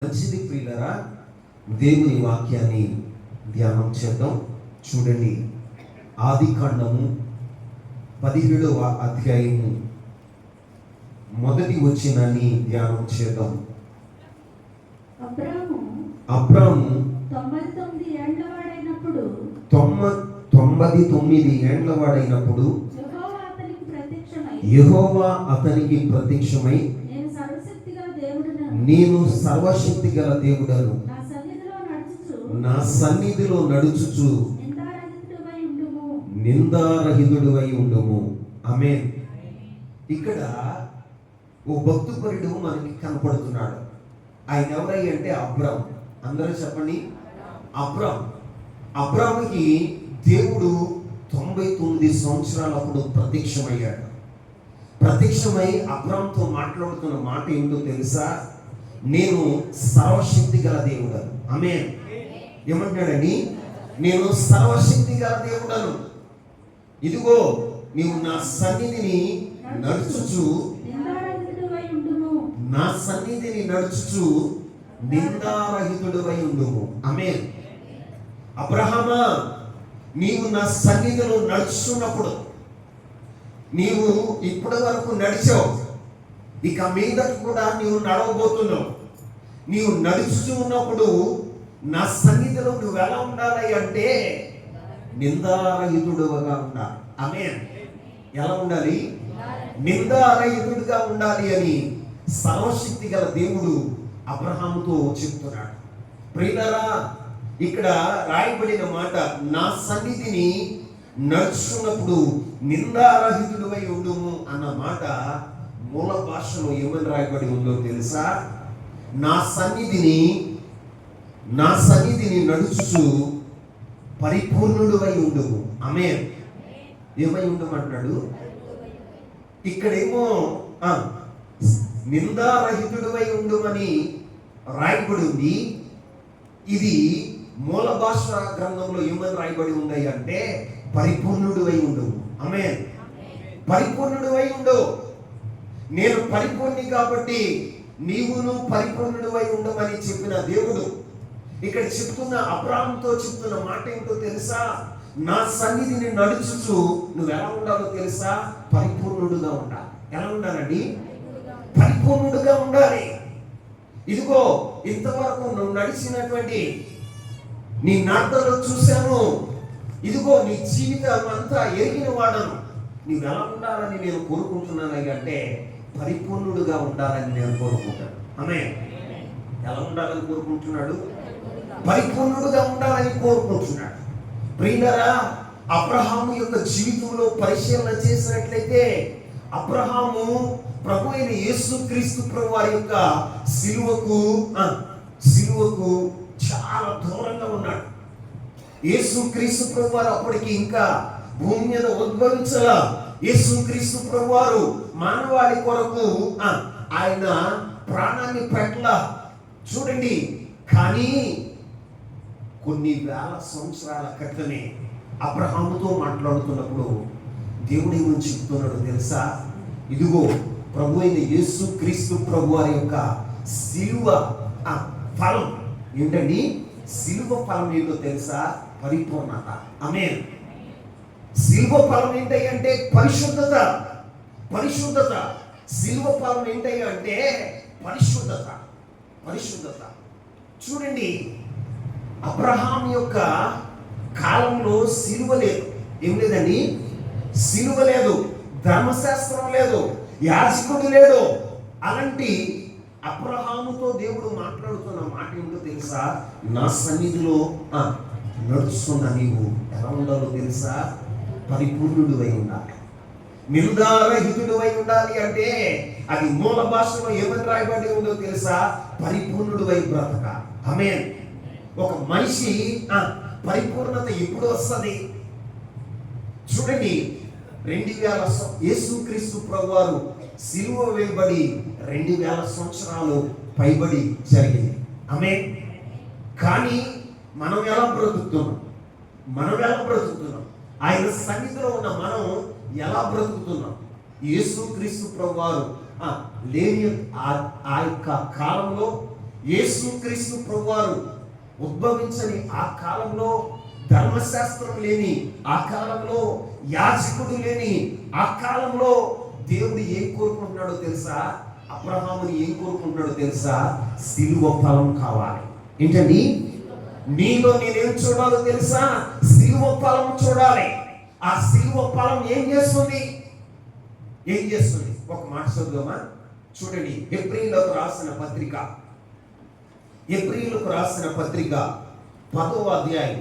మంచిది ప్రియులరా, దేవుని వాక్యాన్ని ధ్యానం చేద్దాం. చూడండి, ఆదికాండము 17వ అధ్యాయము మొదటి వచనాన్ని ధ్యానం చేద్దాం. అబ్రాము 99 ఏండ్ల వాడైనప్పుడు యెహోవా అతనికి ప్రత్యక్షమై నేను సర్వశక్తి గల దేవుడను, నా సన్నిధిలో నడుచుచు నిందారహితుడివై ఉండుము. ఆమేన్. ఇక్కడ ఓ భక్తుపరుడు మనకి కనపడుతున్నాడు. ఆయన ఎవరై అంటే అబ్రాము. అందరూ చెప్పండి, అబ్రాము. అబ్రాముకి దేవుడు 99 సంవత్సరాలప్పుడు ప్రత్యక్షమయ్యాడు. ప్రత్యక్షమై అబ్రాముతో మాట్లాడుతున్న మాట ఏంటో తెలుసా? నేను సర్వశక్తి గల దేవుడను. ఆమేన్. ఏమంటాడని? నేను సర్వశక్తి గల దేవుడను. ఇదిగో నీవు నా సన్నిధిని నడుచుచు నిందారహితుడివై ఉండుము. ఆమేన్. అబ్రహామా, నీవు నా సన్నిధిలో నడుచున్నప్పుడు, నీవు ఇప్పటి వరకు నడిచావు, ఇక మీదట కూడా నీవు నడవబోతున్నావు. నీవు నడుచుతూ ఉన్నప్పుడు నా సన్నిధిలో నువ్వు ఎలా ఉండాలి అంటే నిందారహితుడుగా ఉండాలి. ఆమేన్. ఎలా ఉండాలి? నిందారహితుడిగా ఉండాలి అని సర్వశక్తి గల దేవుడు అబ్రహాముతో చెప్తున్నాడు. ప్రియులారా, ఇక్కడ రాయబడిన మాట నా సన్నిధిని నడుచుకున్నప్పుడు నిందారహితుడివై ఉండుము అన్న మాట మూల భాషలో ఏమని రాయబడి ఉందో తెలుసా? నా సన్నిధిని నడుచుచు పరిపూర్ణుడివై ఉండుము. ఆమేన్. ఏమై ఉండమంటాడు? ఇక్కడేమో నిందారహితుడివై ఉండుమని రాయబడి ఉంది. ఇది మూల భాష గ్రంథంలో ఏమని రాయబడి ఉంది అంటే పరిపూర్ణుడివై ఉండుము. ఆమేన్. పరిపూర్ణుడివై ఉండు. నేను పరిపూర్ణి కాబట్టి నీవును పరిపూర్ణుడివై ఉండమని చెప్పిన దేవుడు ఇక్కడ చెప్తున్న అబ్రాహాముతో చెప్తున్న మాట ఏంటో తెలుసా? నా సన్నిధిని నడుచుచు నువ్వు ఎలా ఉండాలో తెలుసా? పరిపూర్ణుడుగా ఉండాలి. ఎలా ఉండాలండి? పరిపూర్ణుడుగా ఉండాలి. ఇదిగో ఇంతవరకు నువ్వు నడిచినటువంటి నీ నాటలో చూశాను. ఇదిగో నీ జీవితం అంతా ఎరిగిన వాడను. నువ్వు ఎలా ఉండాలని నేను కోరుకుంటున్నాను అంటే పరిపూర్ణుడుగా ఉండాలని నేను కోరుకుంటాను. ఆమేన్. ఎలా ఉండాలని కోరుకుంటున్నాడు? పరిపూర్ణుడుగా ఉండాలని కోరుకుంటున్నాడు. ప్రియులారా, అబ్రహాము యొక్క జీవితంలో పరిశీలన చేసినట్లయితే అబ్రహాము ప్రభు అయిన యేసుక్రీస్తు ప్రభు వారి యొక్క సిలువకు చాలా దూరంగా ఉన్నాడు. యేసుక్రీస్తు ప్రభు వారు అప్పటికి ఇంకా భూమి మీద ఉద్భవించలా. యేసుక్రీస్తు ప్రభు వారు మానవాళి కొరకు ఆయన ప్రాణాన్ని పెట్టలా. చూడండి, కానీ కొన్ని వేల సంవత్సరాల క్రితమే అబ్రహాముతో మాట్లాడుతున్నప్పుడు దేవుడు ఏమని చెప్తున్నాడు తెలుసా? ఇదిగో ప్రభు అయిన యేసుక్రీస్తు ప్రభు వారి యొక్క సిలువ ఫలం ఏంటండి? సిలువ ఫలం ఏంటో తెలుసా? పరిపూర్ణత. ఆమేన్. సిలువ ఫలం ఏంటి అంటే పరిశుద్ధత. సిలువ ఫలం ఏంటి అంటే పరిశుద్ధత. చూడండి, అబ్రహాం యొక్క కాలంలో సిలువ లేదు. ఏం లేదండి? సిలువ లేదు, ధర్మశాస్త్రం లేదు, యాజకుడు లేడు. అలాంటి అబ్రహాముతో దేవుడు మాట్లాడుతున్న మాట ఏంటో తెలుసా? నా సన్నిధిలో నడుస్తున్న నీవు ఎలా ఉండాలో తెలుసా? పరిపూర్ణుడివై ఉండాలి. నిందారహితుడివై ఉండాలి అంటే అది మూల భాషలో ఏమని రాయబడి ఉందో తెలుసా? పరిపూర్ణుడివై బ్రతక. ఆమేన్. ఒక మనిషి పరిపూర్ణత ఎప్పుడు వస్తుంది? చూడండి, 2000 యేసుక్రీస్తు ప్రభువారు సిలువ వేయబడి 2000 సంవత్సరాలు పైబడి జరిగింది. ఆమేన్. కానీ మనం ఎలా బ్రతుకుతున్నాం? ఆయన సన్నిధిలో ఉన్న మనం ఎలా బ్రతుకుతున్నాం? యేసుక్రీస్తు ప్రభువారు లేని ఆ యొక్క కాలంలో యేసుక్రీస్తు ప్రభువారు ఉద్భవించని ఆ కాలంలో, ధర్మశాస్త్రం లేని ఆ కాలంలో, యాజకుడు లేని ఆ కాలంలో దేవుడు ఏం కోరుకుంటున్నాడో తెలుసా? అబ్రహాముని ఏం కోరుకుంటున్నాడో తెలుసా? సిలువ ఫలం కావాలి. ఏంటండి? నీలో నేనేం చూడాలో తెలుసా? సిలువ ఫలం చూడాలి. ఆ సిలువ ఫలం ఏం చేస్తుంది? ఒక మాట చదువుదామా? చూడండి, హెబ్రీయులకు రాసిన పత్రిక 10వ అధ్యాయం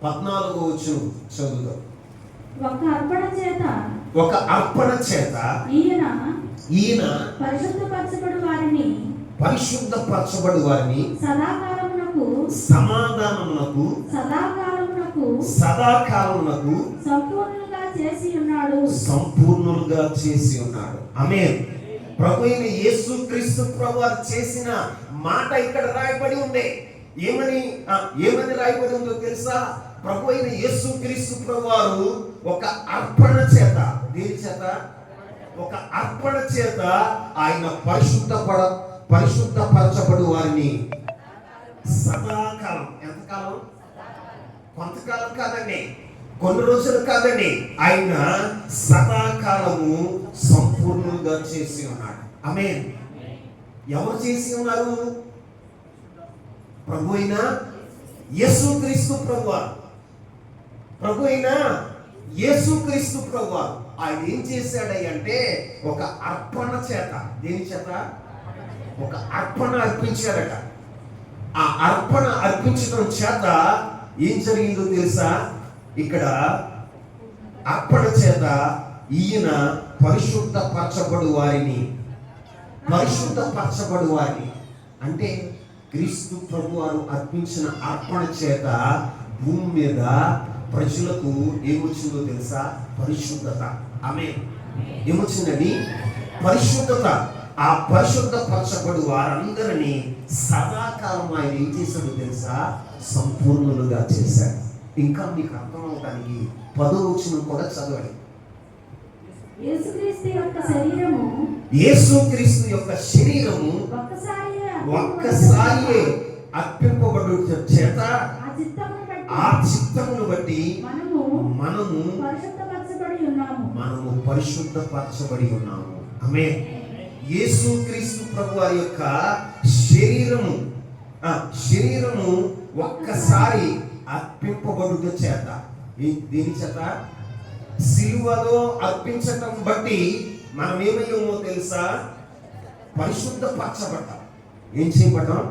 14వ వచనం చదువుదాం. ఒక అర్పణ చేత ఈయన పరిశుద్ధపరచబడు వారిని సమాధానమునకు సదాకాలమునకు సంపూర్ణులుగా చేసి ఉన్నాడు. ఆమేన్. ప్రభు అయిన యేసుక్రీస్తు ప్రభువారు చేసిన మాట ఇక్కడ రాయబడి ఉంది. ఏమని రాయబడి ఉందో తెలుసా? ప్రభు అయిన యేసుక్రీస్తు ప్రభువారు ఒక అర్పణ చేత, దేని చేత? ఒక అర్పణ చేత ఆయన పరిశుద్ధపరచబడు వారిని సదాకాలం. ఎంతకాలం? కొంతకాలం కాదండి, కొన్ని రోజులు కాదండి, ఆయన సదాకాలము సంపూర్ణంగా చేసి ఉన్నాడు. ఆమేన్. ఎవరు చేసి ఉన్నారు? ప్రభు అయిన యేసుక్రీస్తు ప్రభువారు. ప్రభు అయిన యేసుక్రీస్తు ప్రభువారు ఆయన ఏం చేశాడంటే ఒక అర్పణ చేత, దేని చేత? ఒక అర్పణ అర్పించాడట. ఆ అర్పణ అర్పించడం చేత ఏం జరిగిందో తెలుసా? ఇక్కడ అర్పణ చేత ఈయన పరిశుద్ధపరచబడు వారిని అంటే క్రీస్తు ప్రభువారు అర్పించిన అర్పణ చేత భూమి మీద ప్రజలకు ఏమొచ్చిందో తెలుసా? పరిశుద్ధత. ఆమేన్. ఏమొచ్చిందని? పరిశుద్ధత. ఆ పరిశుద్ధపరచబడు వారందరినీ సదాకాలం ఆయన ఏం చేశాడో తెలుసా? సంపూర్ణులుగా చేశాడు. ఇంకా మీకు అర్థం అవడానికి 10వ వచనం కూడా చదవండి. యేసుక్రీస్తు యొక్క శరీరము ఒక్కసారి అర్పింపబడు చేత ఆ చిత్తమును బట్టి మనము పరిశుద్ధపరచబడి ఉన్నాము. ఆమేన్. యేసుక్రీస్తు ప్రభువారి యొక్క శరీరము ఒక్కసారి అర్పింపబడుట చేత, దేని చేత? సిలువలో అర్పించటం బట్టి మనం ఏమయ్యామో తెలుసా? పరిశుద్ధపరచబడ్డాం. ఏం చేయబడ్డాం?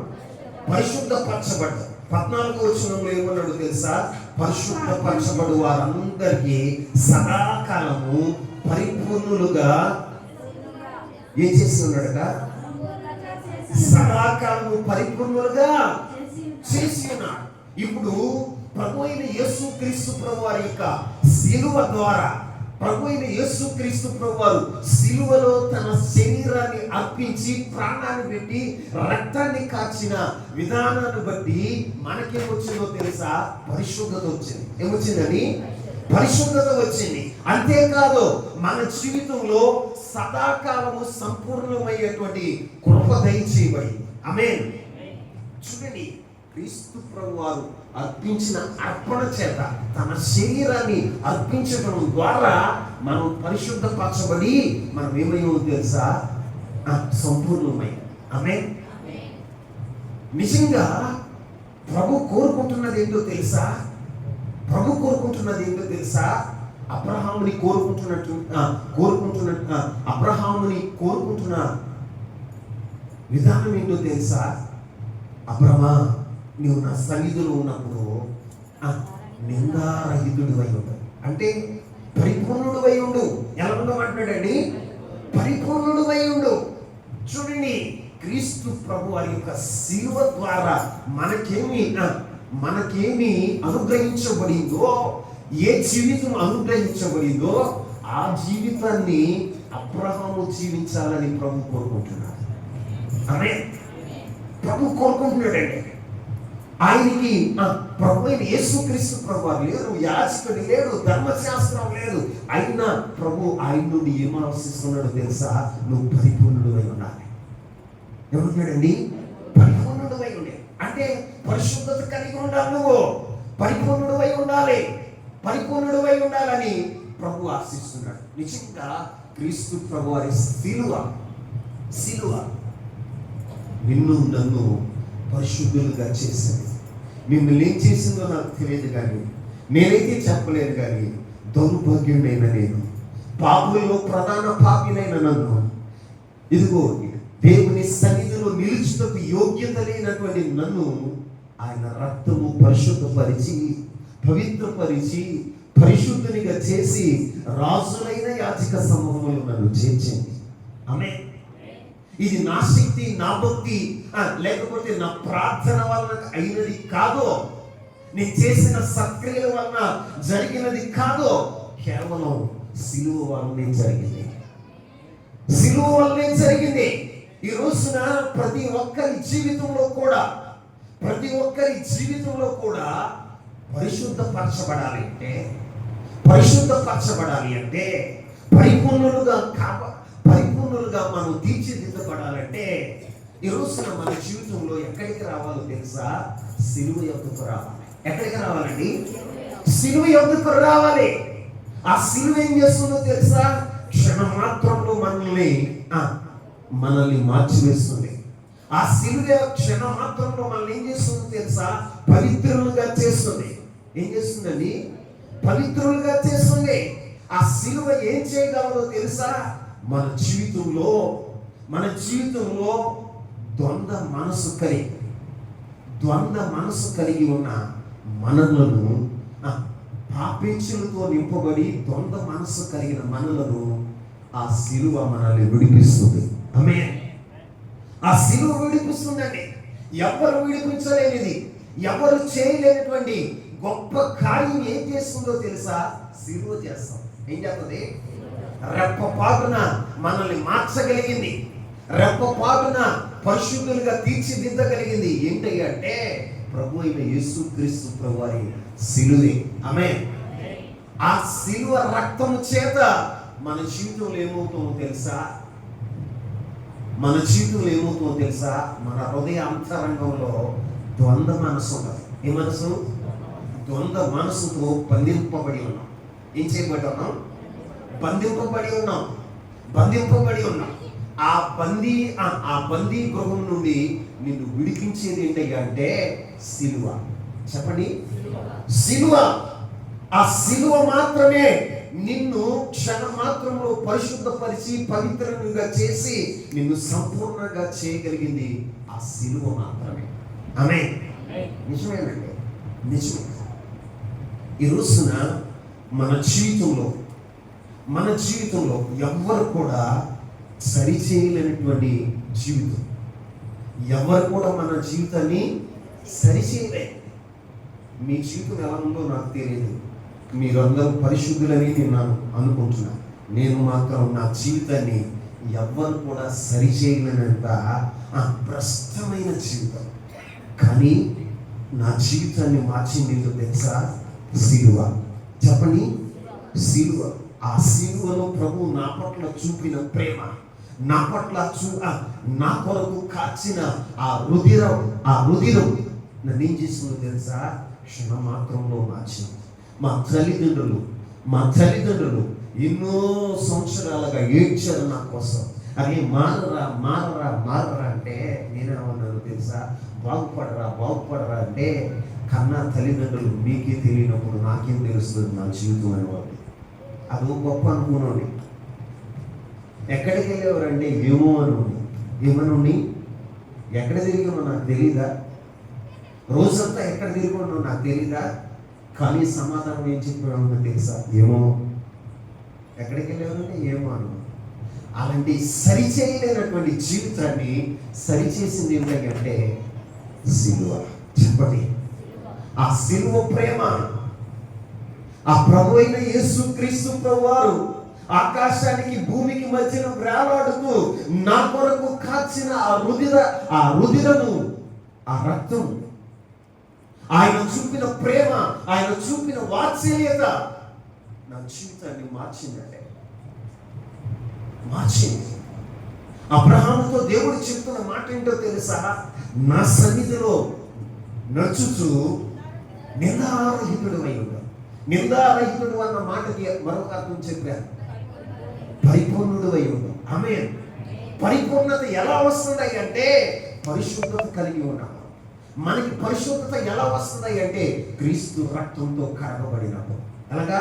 పరిశుద్ధపరచబడ్డాం. 14వ వచనంలో ఏమన్నాడు తెలుసా? పరిశుద్ధపరచబడు వారందరికీ సదాకాలము పరిపూర్ణులుగా ఏం చేసి ఉన్నాడట? సదాకాలము పరిపూర్ణులుగా చేసి ఉన్నాడు. ఇప్పుడు ప్రభు అయిన యేసుక్రీస్తు ప్రభువారి యొక్క సిలువ ద్వారా, ప్రభు అయిన యేసుక్రీస్తు ప్రభువారు సిలువలో తన శరీరాన్ని అర్పించి ప్రాణాన్ని పెట్టి రక్తాన్ని కాచిన విధానాన్ని బట్టి మనకేమొచ్చిందో తెలుసా? పరిశుద్ధత వచ్చింది. ఏమొచ్చిందని? పరిశుద్ధత వచ్చింది. అంతేకాదు మన జీవితంలో సదాకాలము సంపూర్ణమయ్యేటువంటి కృప దయచేయబడింది. ఆమేన్. చూడండి, క్రీస్తు ప్రభువారు అర్పించిన అర్పణ చేత, తన శరీరాన్ని అర్పించడం ద్వారా మనం పరిశుద్ధపరచబడి మనం ఏమయ్యో తెలుసా? సంపూర్ణమై. ఆమేన్. నిజంగా ప్రభు కోరుకుంటున్నది ఏంటో తెలుసా? అబ్రహాముని కోరుకుంటున్న విధానం ఏంటో తెలుసా? అబ్రహమా, నీవు నా సన్నిధిలో ఉన్నప్పుడు నిందారహితుడు అయి ఉండు. అంటే పరిపూర్ణుడు అయి ఉండు. ఎలా ఉండమంటున్నాడండి? పరిపూర్ణుడు అయి ఉండు. చూడండి, క్రీస్తు ప్రభు వారి యొక్క శిలువ ద్వారా మనకేమి అనుగ్రహించబడిందో, ఏ జీవితం అనుగ్రహించబడిందో ఆ జీవితాన్ని అబ్రహాము జీవించాలని ప్రభు కోరుకుంటున్నాడు. ఆమేన్. ప్రభు కోరుకుంటున్నాడండి. ఆయనకి ప్రభు అయిన యేసుక్రీస్తు ప్రభువారు లేరు, యాజకుడు లేడు, ధర్మశాస్త్రం లేదు. అయినా ప్రభు ఆయన నుండి ఏం ఆశిస్తున్నాడో తెలుసా? నువ్వు పరిపూర్ణుడు అయి ఉండాలి. ఏమంటున్నాడండి? అంటే పరిశుద్ధత కలిగి ఉండాలి, నువ్వు పరిపూర్ణుడివై ఉండాలి, పరిపూర్ణుడివై ఉండాలని ప్రభు ఆశిస్తున్నాడు. నిజంగా క్రీస్తు ప్రభు వారి సిలువ నిన్ను నన్ను పరిశుద్ధులుగా చేసింది. మిమ్మల్ని ఏం చేసిందో నాకు తెలియదు, కానీ నేనైతే చెప్పలేను. కానీ దౌర్భాగ్యుడైన నేను, పాపుల్లో ప్రధాన పాపినైన నన్ను, ఇదిగో దేవుని సన్నిధిలో నిలుచుటకు యోగ్యత లేనటువంటి నన్ను ఆయన రక్తము పరిశుద్ధపరిచి, పవిత్రపరిచి, పరిశుద్ధునిగా చేసి రాజులైన యాజక సమూహంలో నన్ను చేర్చింది. ఆమేన్. ఇది నా శక్తి, నా భక్తి, లేకపోతే నా ప్రార్థన వలన అయినది కాదు, నేను చేసిన సక్రియల వలన జరిగినది కాదు, కేవలం సిలువ వల్లనే జరిగింది. సిలువ వల్లనే జరిగింది. ఈ రోజున ప్రతి ఒక్కరి జీవితంలో కూడా పరిశుద్ధపరచబడాలి అంటే పరిపూర్ణులుగా మనం తీర్చిదిద్దబడాలంటే ఈ రోజున మన జీవితంలో ఎక్కడికి రావాలో తెలుసా? సిలువ యొద్దకు రావాలి. ఎక్కడికి రావాలండి? సిలువ యొద్దకు రావాలి. ఆ సిలువ ఏం చేస్తుందో తెలుసా? క్షణమాత్రంలో మనల్ని మార్చివేస్తుంది. ఆ సిలువ క్షణమాత్రంలో మనల్ని ఏం చేస్తుందో తెలుసా? పవిత్రులుగా చేస్తుంది. ఏం చేస్తుందండి? పవిత్రులుగా చేస్తుంది. ఆ సిలువ ఏం చేయగలదో తెలుసా? మన జీవితంలో ద్వంద్వ మనసు కలిగి ఉన్న మనలను, పాపేచ్ఛలతో నింపబడి ద్వంద్వ మనసు కలిగిన మనలను ఆ సిలువ మనల్ని విడిపిస్తుంది. ఆమేన్. ఆ సిలువ విడిపిస్తుందండి. ఎవరు విడిపించలేనిది, ఎవరు చేయలేనటువంటి గొప్ప కార్యం ఏం చేస్తుందో తెలుసా? సిలువ చేస్తాం. ఏం చేస్తుంది? రెప్పపాటున మనల్ని మార్చగలిగింది, రెప్పపాటున పరిశుద్ధులుగా తీర్చిదిద్దగలిగింది. ఏంటయ్యా అంటే ప్రభు అయిన యేసుక్రీస్తు ప్రభు వారి సిలువే. ఆమేన్. ఆ సిలువ రక్తము చేత మన జీవితంలో ఏమవుతుందో తెలుసా? మన హృదయ అంతరంగంలో ద్వంద్వ మనసు ఉన్నది. ఏ మనసు? ద్వంద్వ మనసుతో బంధింపబడి ఉన్నాం. ఏం చేయబడి ఉన్నాం? బంధింపబడి ఉన్నాం. ఆ బందీ గృహం నుండి నిన్ను విడిపించేది ఏంటయ్యా అంటే సిలువ. చెప్పండి, సిలువ. ఆ సిలువ మాత్రమే నిన్ను క్షణమాత్రంలో పరిశుద్ధపరిచి పవిత్రంగా చేసి నిన్ను సంపూర్ణంగా చేయగలిగింది ఆ సిలువ మాత్రమే. ఆమేన్. నిజమేనండి, నిజమే. ఈ రోజున మన జీవితంలో ఎవ్వరు కూడా సరిచేయలేనటువంటి జీవితం, ఎవరు కూడా మన జీవితాన్ని సరిచేయలేదు. మీ జీవితం ఎలా ఉందో నాకు తెలియదు, మీరందరూ పరిశుద్ధులని నేను అనుకుంటున్నాను. నేను మాత్రం నా జీవితాన్ని ఎవ్వరు కూడా సరిచేయలేనంత భ్రష్టమైన జీవితం. కానీ నా జీవితాన్ని మార్చింది ఏంటో తెలుసా? సిలువ. చెప్పండి, సిలువ. ఆ సిలువలో ప్రభు నా పట్ల చూపిన ప్రేమ, నా కొరకు కాచిన ఆ రుధిరం నన్ను ఏం చేసిందో తెలుసా? క్షణమాత్రంలో మార్చింది. మా తల్లిదండ్రులు ఎన్నో సంవత్సరాలుగా ఏడ్చారు నా కోసం. అరే మారరా అంటే నేనేమన్నాను తెలుసా? బాగుపడరా అంటే కన్నా తల్లిదండ్రులు మీకే తెలియనప్పుడు నాకేం తెలుస్తుంది నా జీవితం అనేవాళ్ళు. అది గొప్ప అనుకున్నాను. ఎక్కడికి వెళ్ళేవారంటే ఏమనుండి ఎక్కడ తిరిగినో నాకు తెలీదా? రోజంతా ఎక్కడ తిరిగినో నాకు తెలీదా? కానీ సమాధానం ఏం చెప్పామో తెలుసా? ఏమో. ఎక్కడికి వెళ్ళేవారంటే ఏమో అను. అలాంటి సరిచేయలేనటువంటి జీవితాన్ని సరిచేసింది ఏంటంటే సిలువ. చెప్పండి, ఆ సిలువ ప్రేమ. ఆ ప్రభు అయిన యేసుక్రీస్తు ప్రభు వారు ఆకాశానికి భూమికి మధ్యన వేలాడుతూ నా కొరకు కాచిన ఆ రుధిరము, ఆ రక్తం, ఆయన చూపిన ప్రేమ, ఆయన చూపిన వాత్సల్యత నా జీవితాన్ని మార్చింది. అబ్రహాముతో దేవుడు చెప్తున్న మాట ఏంటో తెలుసా? నా సన్నిధిలో నడుచుచు నిందారహితుడు అయి ఉండు. నిందారహితుడు అన్న మాటకి మరొక అర్థం చెప్పారు, పరిపూర్ణుడు అయి ఉండు. ఆమేన్. పరిపూర్ణత ఎలా వస్తుంది అంటే పరిశుద్ధత కలిగి ఉన్నాము. మనకి పరిశుద్ధత ఎలా వస్తుంది అంటే క్రీస్తు రక్తంతో కడగబడినప్పుడు. అలాగా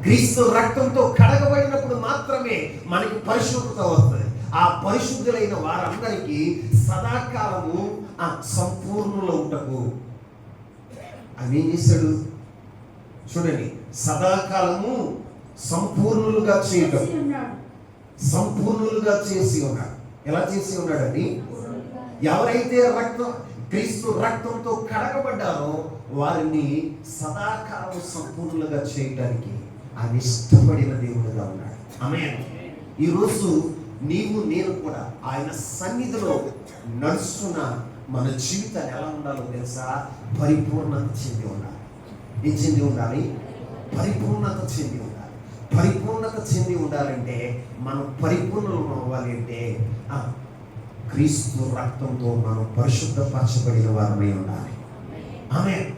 క్రీస్తు రక్తంతో కడగబడినప్పుడు మాత్రమే మనకి పరిశుద్ధత వస్తుంది. ఆ పరిశుద్ధులైన వారందరికీ సదాకాలము ఆ సంపూర్ణులు ఉంటకు అని ఏం చేశాడు చూడండి, సదాకాలము సంపూర్ణులుగా చేయటం, సంపూర్ణులుగా చేసి ఉన్నాడు. ఎలా చేసి ఉన్నాడని, ఎవరైతే క్రీస్తు రక్తంతో కడగబడ్డారో వారిని సదాకాలం సంపూర్ణులుగా చేయడానికి ఆయన ఇష్టపడిన దేవుడుగా ఉన్నాడు. ఆమేన్. ఈరోజు నీవు నేను కూడా ఆయన సన్నిధిలో నడుస్తున్న మన జీవితాన్ని ఎలా ఉండాలో తెలుసా? పరిపూర్ణత చెంది ఉండాలి. ఏం చెంది ఉండాలి? పరిపూర్ణత చెంది ఉండాలి. పరిపూర్ణత చెంది ఉండాలంటే మనం పరిపూర్ణం అవ్వాలి అంటే క్రీస్తు రక్తంతో మనం పరిశుద్ధపరచబడిన వారమై ఉండాలి. ఆమేన్.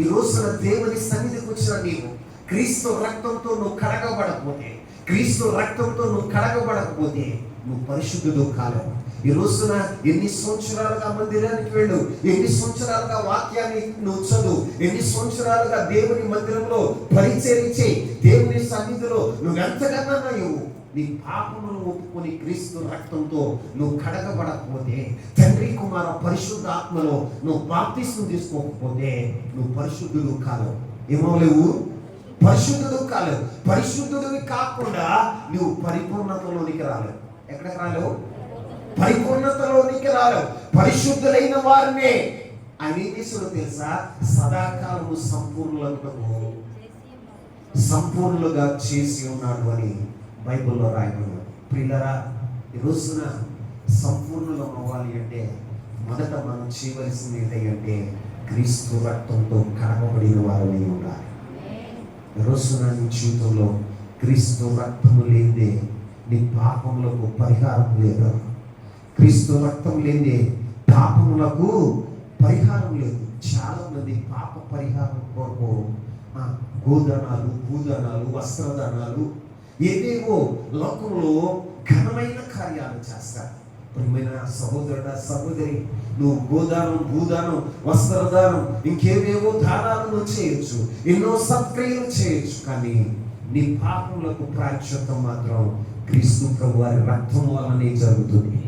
ఈ రోజున దేవుని సన్నిధికి వచ్చిన నీవు క్రీస్తు రక్తంతో నువ్వు కడగబడకపోతే, క్రీస్తు రక్తంతో నువ్వు కడగబడకపోతే నువ్వు పరిశుద్ధుడు కాలేవు. ఈ రోజున ఎన్ని సంవత్సరాలుగా మందిరానికి వెళ్ళు, ఎన్ని సంవత్సరాలుగా వాక్యాన్ని నువ్వు చదువు, ఎన్ని సంవత్సరాలుగా దేవుని మందిరంలో పరిచర్య, దేవుని సన్నిధిలో నువ్వు ఎంతకన్నా నువ్వు నీ పాపమును ఒప్పుకొని క్రీస్తు రక్తంతో నువ్వు కడగబడకపోతే, తండ్రి కుమార పరిశుద్ధాత్మలో నువ్వు బాప్తిస్మం తీసుకోకపోతే నువ్వు పరిశుద్ధుడు కాలేవు. ఏమవలేవు? పరిశుద్ధుడు కాలేవు. పరిశుద్ధుడివి కాకుండా నువ్వు పరిపూర్ణతలోనికి రాలేవు. ఎక్కడికి రాలేవు? పరిపూర్ణతలోనికి రాలేవు. పరిశుద్ధులైన వారినే ఆయన ఏం చేసాడో తెలుసా? సదాకాలము సంపూర్ణులుగా చేసి ఉన్నాడు అని బైబిల్లో రాయబడింది. ప్రియులారా, ఈ రోజున సంపూర్ణులం అవ్వాలి అంటే మొదట మనం చేయవలసింది ఏంటంటే క్రీస్తు రక్తంతో కడగబడిన వారమై ఉండాలి. ఈ రోజున నీ జీవితంలో క్రీస్తు రక్తము లేదే నీ పాపములకు పరిహారం లేదు. క్రీస్తు రక్తం లేదే పాపములకు పరిహారం లేదు. చాలా మంది పాప పరిహారం కొరకు గోదానాలు, భూదానాలు, వస్త్రదానాలు, ఏవేవో లోకంలో ఘనమైన కార్యాలు చేస్తారు. ప్రియమైన సహోదరుడా, సహోదరి, నువ్వు గోదానం, భూదానం, వస్త్రదానం, ఇంకేవేవో దానాలు నువ్వు చేయొచ్చు, ఎన్నో సత్క్రియలు చేయొచ్చు, కానీ నీ పాపములకు ప్రాయశ్చిత్తం మాత్రం క్రీస్తు ప్రభు వారి రక్తం వల్లనే జరుగుతుంది.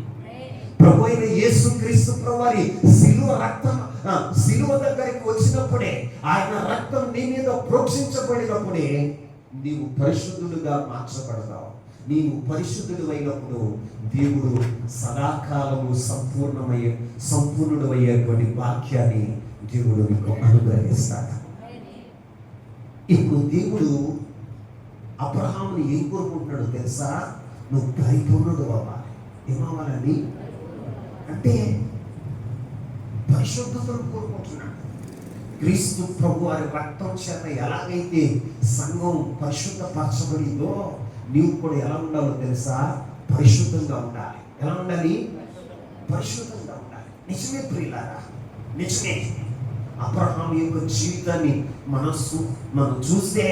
ప్రభు అయిన యేసు క్రీస్తు ప్రభు వారి శిలువ దగ్గరికి వచ్చినప్పుడే, ఆయన రక్తం నీ మీద ప్రోక్షించబడినప్పుడే నీవు పరిశుద్ధుడుగా మార్చబడతావు. నీవు పరిశుద్ధుడు అయినప్పుడు దేవుడు సదాకాలము సంపూర్ణుడు అయ్యేటువంటి వాక్యాన్ని దేవుడు నీకు అనుగ్రహిస్తాడు. ఇప్పుడు దేవుడు అబ్రహాముని ఏం కోరుకుంటున్నాడు తెలుసా? నువ్వు పరిపూర్ణుడు అవ్వాలి. ఏమవ్వాలని అంటే పరిశుద్ధతను కోరుకుంటున్నాడు. క్రీస్తు ప్రభు వారి రక్తం చేత ఎలాగైతే సంఘం పరిశుద్ధపరచబడిందో నీవు కూడా ఎలా ఉండాలో తెలుసా? పరిశుద్ధంగా ఉండాలి. ఎలా ఉండాలి? పరిశుద్ధంగా ఉండాలి. నిజమే ప్రియులారా, నిజమే. అబ్రహాం యొక్క జీవితాన్ని మనం చూస్తే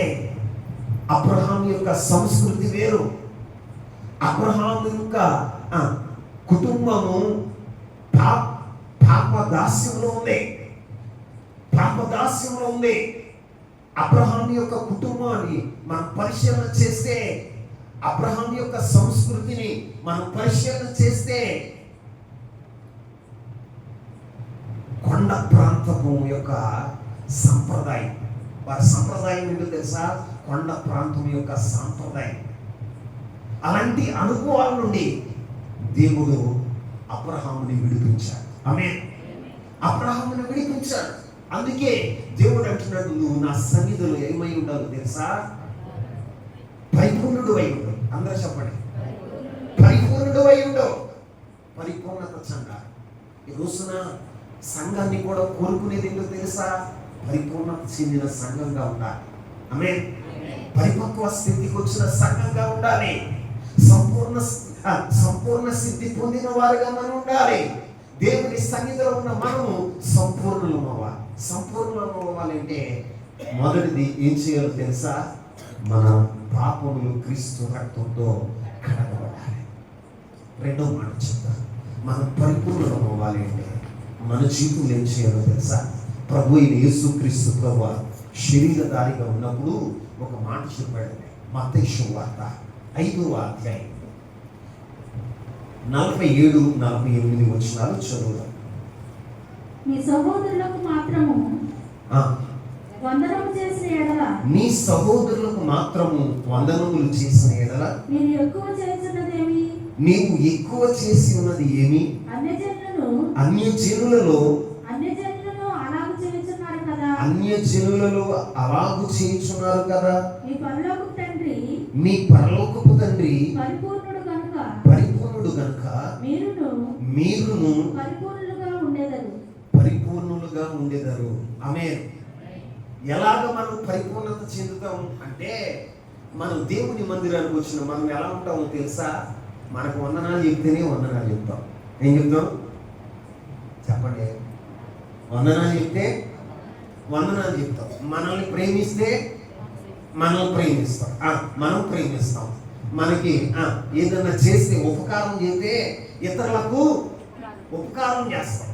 అబ్రహాం యొక్క సంస్కృతి వేరు. అబ్రహాం యొక్క కుటుంబము పాపదాస్యంలో ఉంది. అబ్రహాం యొక్క కుటుంబాన్ని మనం పరిశీలన చేస్తే, అబ్రహాం యొక్క సంస్కృతిని మనం పరిశీలన చేస్తే, కొండ ప్రాంతము యొక్క సంప్రదాయం, వారి సంప్రదాయం ఏంటో తెలుసా? కొండ ప్రాంతం యొక్క సాంప్రదాయం. అలాంటి అనుభవాల నుండి దేవుడు అబ్రహాముని విడిపించాడు. ఆమేన్. అబ్రహాముని విడిపించాడు. అందుకే దేవుడు అంటున్నాడు, నువ్వు నా సన్నిధిలో ఏమై ఉండాలో తెలుసా? పరిపూర్ణుడు అయి ఉండు. అందరూ చెప్పండి, పరిపూర్ణుడు అయి ఉండు. పరిపూర్ణత చెందాలి. ఈ రోజున సంఘాన్ని కూడా కోరుకునేది ఏంటో తెలుసా? పరిపూర్ణత చెందిన సంఘంగా ఉండాలి. ఆమేన్. పరిపక్వ స్థితికి వచ్చిన సంఘంగా ఉండాలి. సంపూర్ణ సిద్ధి పొందిన వారుగా మనం ఉండాలి. దేవుని సన్నిధిలో ఉన్న మనము సంపూర్ణ సంపూర్ణులం అవ్వాలి. సంపూర్ణులం అవ్వాలంటే మొదటిది ఏం చేయాలో తెలుసా? మన పాపములు క్రీస్తు రక్తంతో కడగబడాలి. రెండో మాట చెప్తాను, మనం పరిపూర్ణులం అవ్వాలి అంటే మన జీవితంలో ఏం చేయాలో తెలుసా? ప్రభు అయిన యేసుక్రీస్తు ప్రభువు శరీరధారిగా ఉన్నప్పుడు ఒక మాట చెప్పాడు. మత్తయి సువార్త 5వ అధ్యాయం 47-48 వచనాలు చదువుదాం. మీ సహోదరులకు మాత్రము వందనము చేసిన ఎడల, నీ సహోదరులకు మాత్రము వందనములు చేసిన ఎడల మీరు ఎక్కువ చేస్తున్నదేమి? నీవు ఎక్కువ చేసి ఉన్నది ఏమి? అన్యజనులను అన్యజనులలో అలాగు చేయుచున్నారు కదా. అన్యజనులలో అలాగు చేయుచున్నారు కదా. మీ పరలోకపు తండ్రి పరిపూర్ణుడు గనుక మీరును పరిపూర్ణులుగా ఉండేదరు. ఆమేన్. ఎలాగ మనం పరిపూర్ణత చెందుతాం అంటే, మనం దేవుని మందిరానికి వచ్చిన మనం ఎలా ఉంటామో తెలుసా? మనకు వందనాలు చెప్తేనే వందనాలు చెప్తాం. ఏం చెప్తాం చెప్పండి? వందనాలు చెప్తే వందనాలు చెప్తాం. మనల్ని ప్రేమిస్తే మనల్ని ప్రేమిస్తాం, మనం ప్రేమిస్తాం. మనకి ఏదన్నా చేస్తే ఉపకారం చేస్తే ఇతరులకు ఉపకారం చేస్తాం.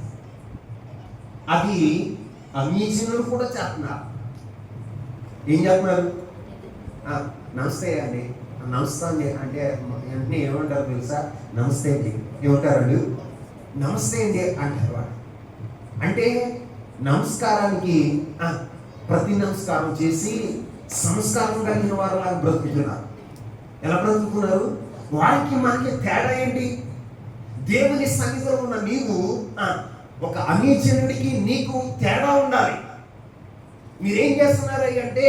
అది అన్యజనులు కూడా చేస్తున్నారు. ఏం చేస్తున్నారు? నమస్తే అండి, నమస్తే అండి అంటే వెంటనే ఏమంటారు తెలుసా? నమస్తే అండి ఏమంటారండి? నమస్తే అండి అంటారు వాడు. అంటే నమస్కారానికి ప్రతి నమస్కారం చేసి సంస్కారం కలిగిన వారిలాగా బ్రతుకుతున్నారు. ఎలా బ్రతుకుతున్నారు? వారికి మనకి తేడా ఏంటి? దేవుని సన్నిధిలో ఉన్న నీవు ఒక అన్యజనుడికి నీకు తేడా ఉండాలి. మీరేం చేస్తున్నారు అంటే,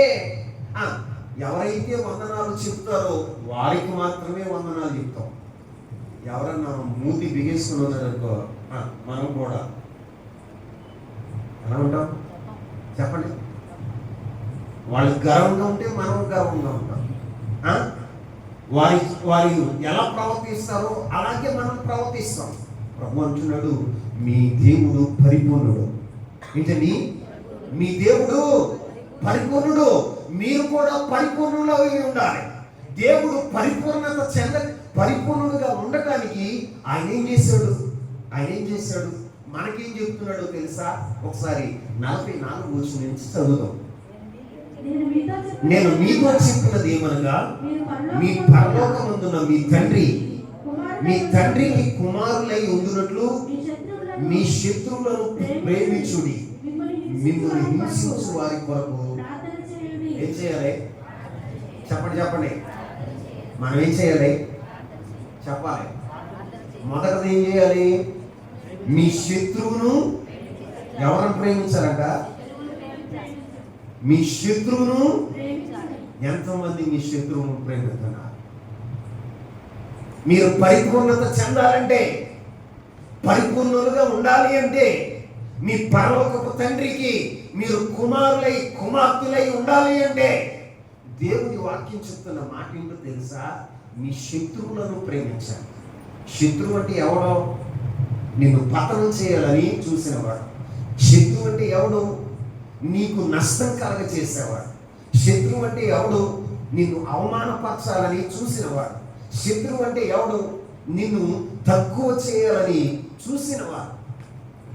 ఎవరైతే వందనాలు చెప్తారో వారికి మాత్రమే వందనాలు చెప్తాం. ఎవరన్నా మూతి బిగేసుకున్నారనుకో మనం కూడా ఎలా ఉంటాం చెప్పండి? వాళ్ళు గర్వంగా ఉంటే మనం గర్వంగా ఉంటాం. వారి ఎలా ప్రవర్తిస్తారో అలాగే మనం ప్రవర్తిస్తాం. ప్రభు అంటున్నాడు, మీ దేవుడు పరిపూర్ణుడు. ఏంటండి? మీ దేవుడు పరిపూర్ణుడు, మీరు కూడా పరిపూర్ణులు ఉండాలి. దేవుడు పరిపూర్ణుడుగా ఉండటానికి ఆయన ఏం చేశాడు? మనకేం చెప్తున్నాడో తెలుసా? ఒకసారి 44 వచనం నుంచి చదువుదాం. నేను మీతో చెప్పినది ఏమనగా, మీ పరలోకమందున్న మీ తండ్రికి కుమారులై ఉండునట్లు మీ శత్రువులను ప్రేమించుడి. మిమ్మల్ని హింసించు వారి కొరకు ఏం చేయాలి? చెప్పండి. మనం ఏం చేయాలి? చెప్పాలి. మొదటిది ఏం చేయాలి? మీ శత్రువును ఎవరిని ప్రేమించాలంట? మీ శత్రువును. ఎంతమంది మీ శత్రువును ప్రేమిస్తున్నారు? మీరు పరిపూర్ణత చెందాలంటే, పరిపూర్ణులుగా ఉండాలి అంటే, మీ పరలోకపు తండ్రికి మీరు కుమారులై కుమార్తెలై ఉండాలి అంటే, దేవుని వాక్యం చెప్తున్న మాట ఏంటో తెలుసా? మీ శత్రువులను ప్రేమించాలి. శత్రువు అంటే ఎవడో? నిన్ను పతనం చేయాలని చూసినవాడు. శత్రువు అంటే ఎవడు? నీకు నష్టం కలగ చేసేవాడు. శత్రువు అంటే ఎవడు? నిన్ను అవమానపరచాలని చూసినవాడు. శత్రువు అంటే ఎవడు? నిన్ను తక్కువ చేయాలని చూసినవారు,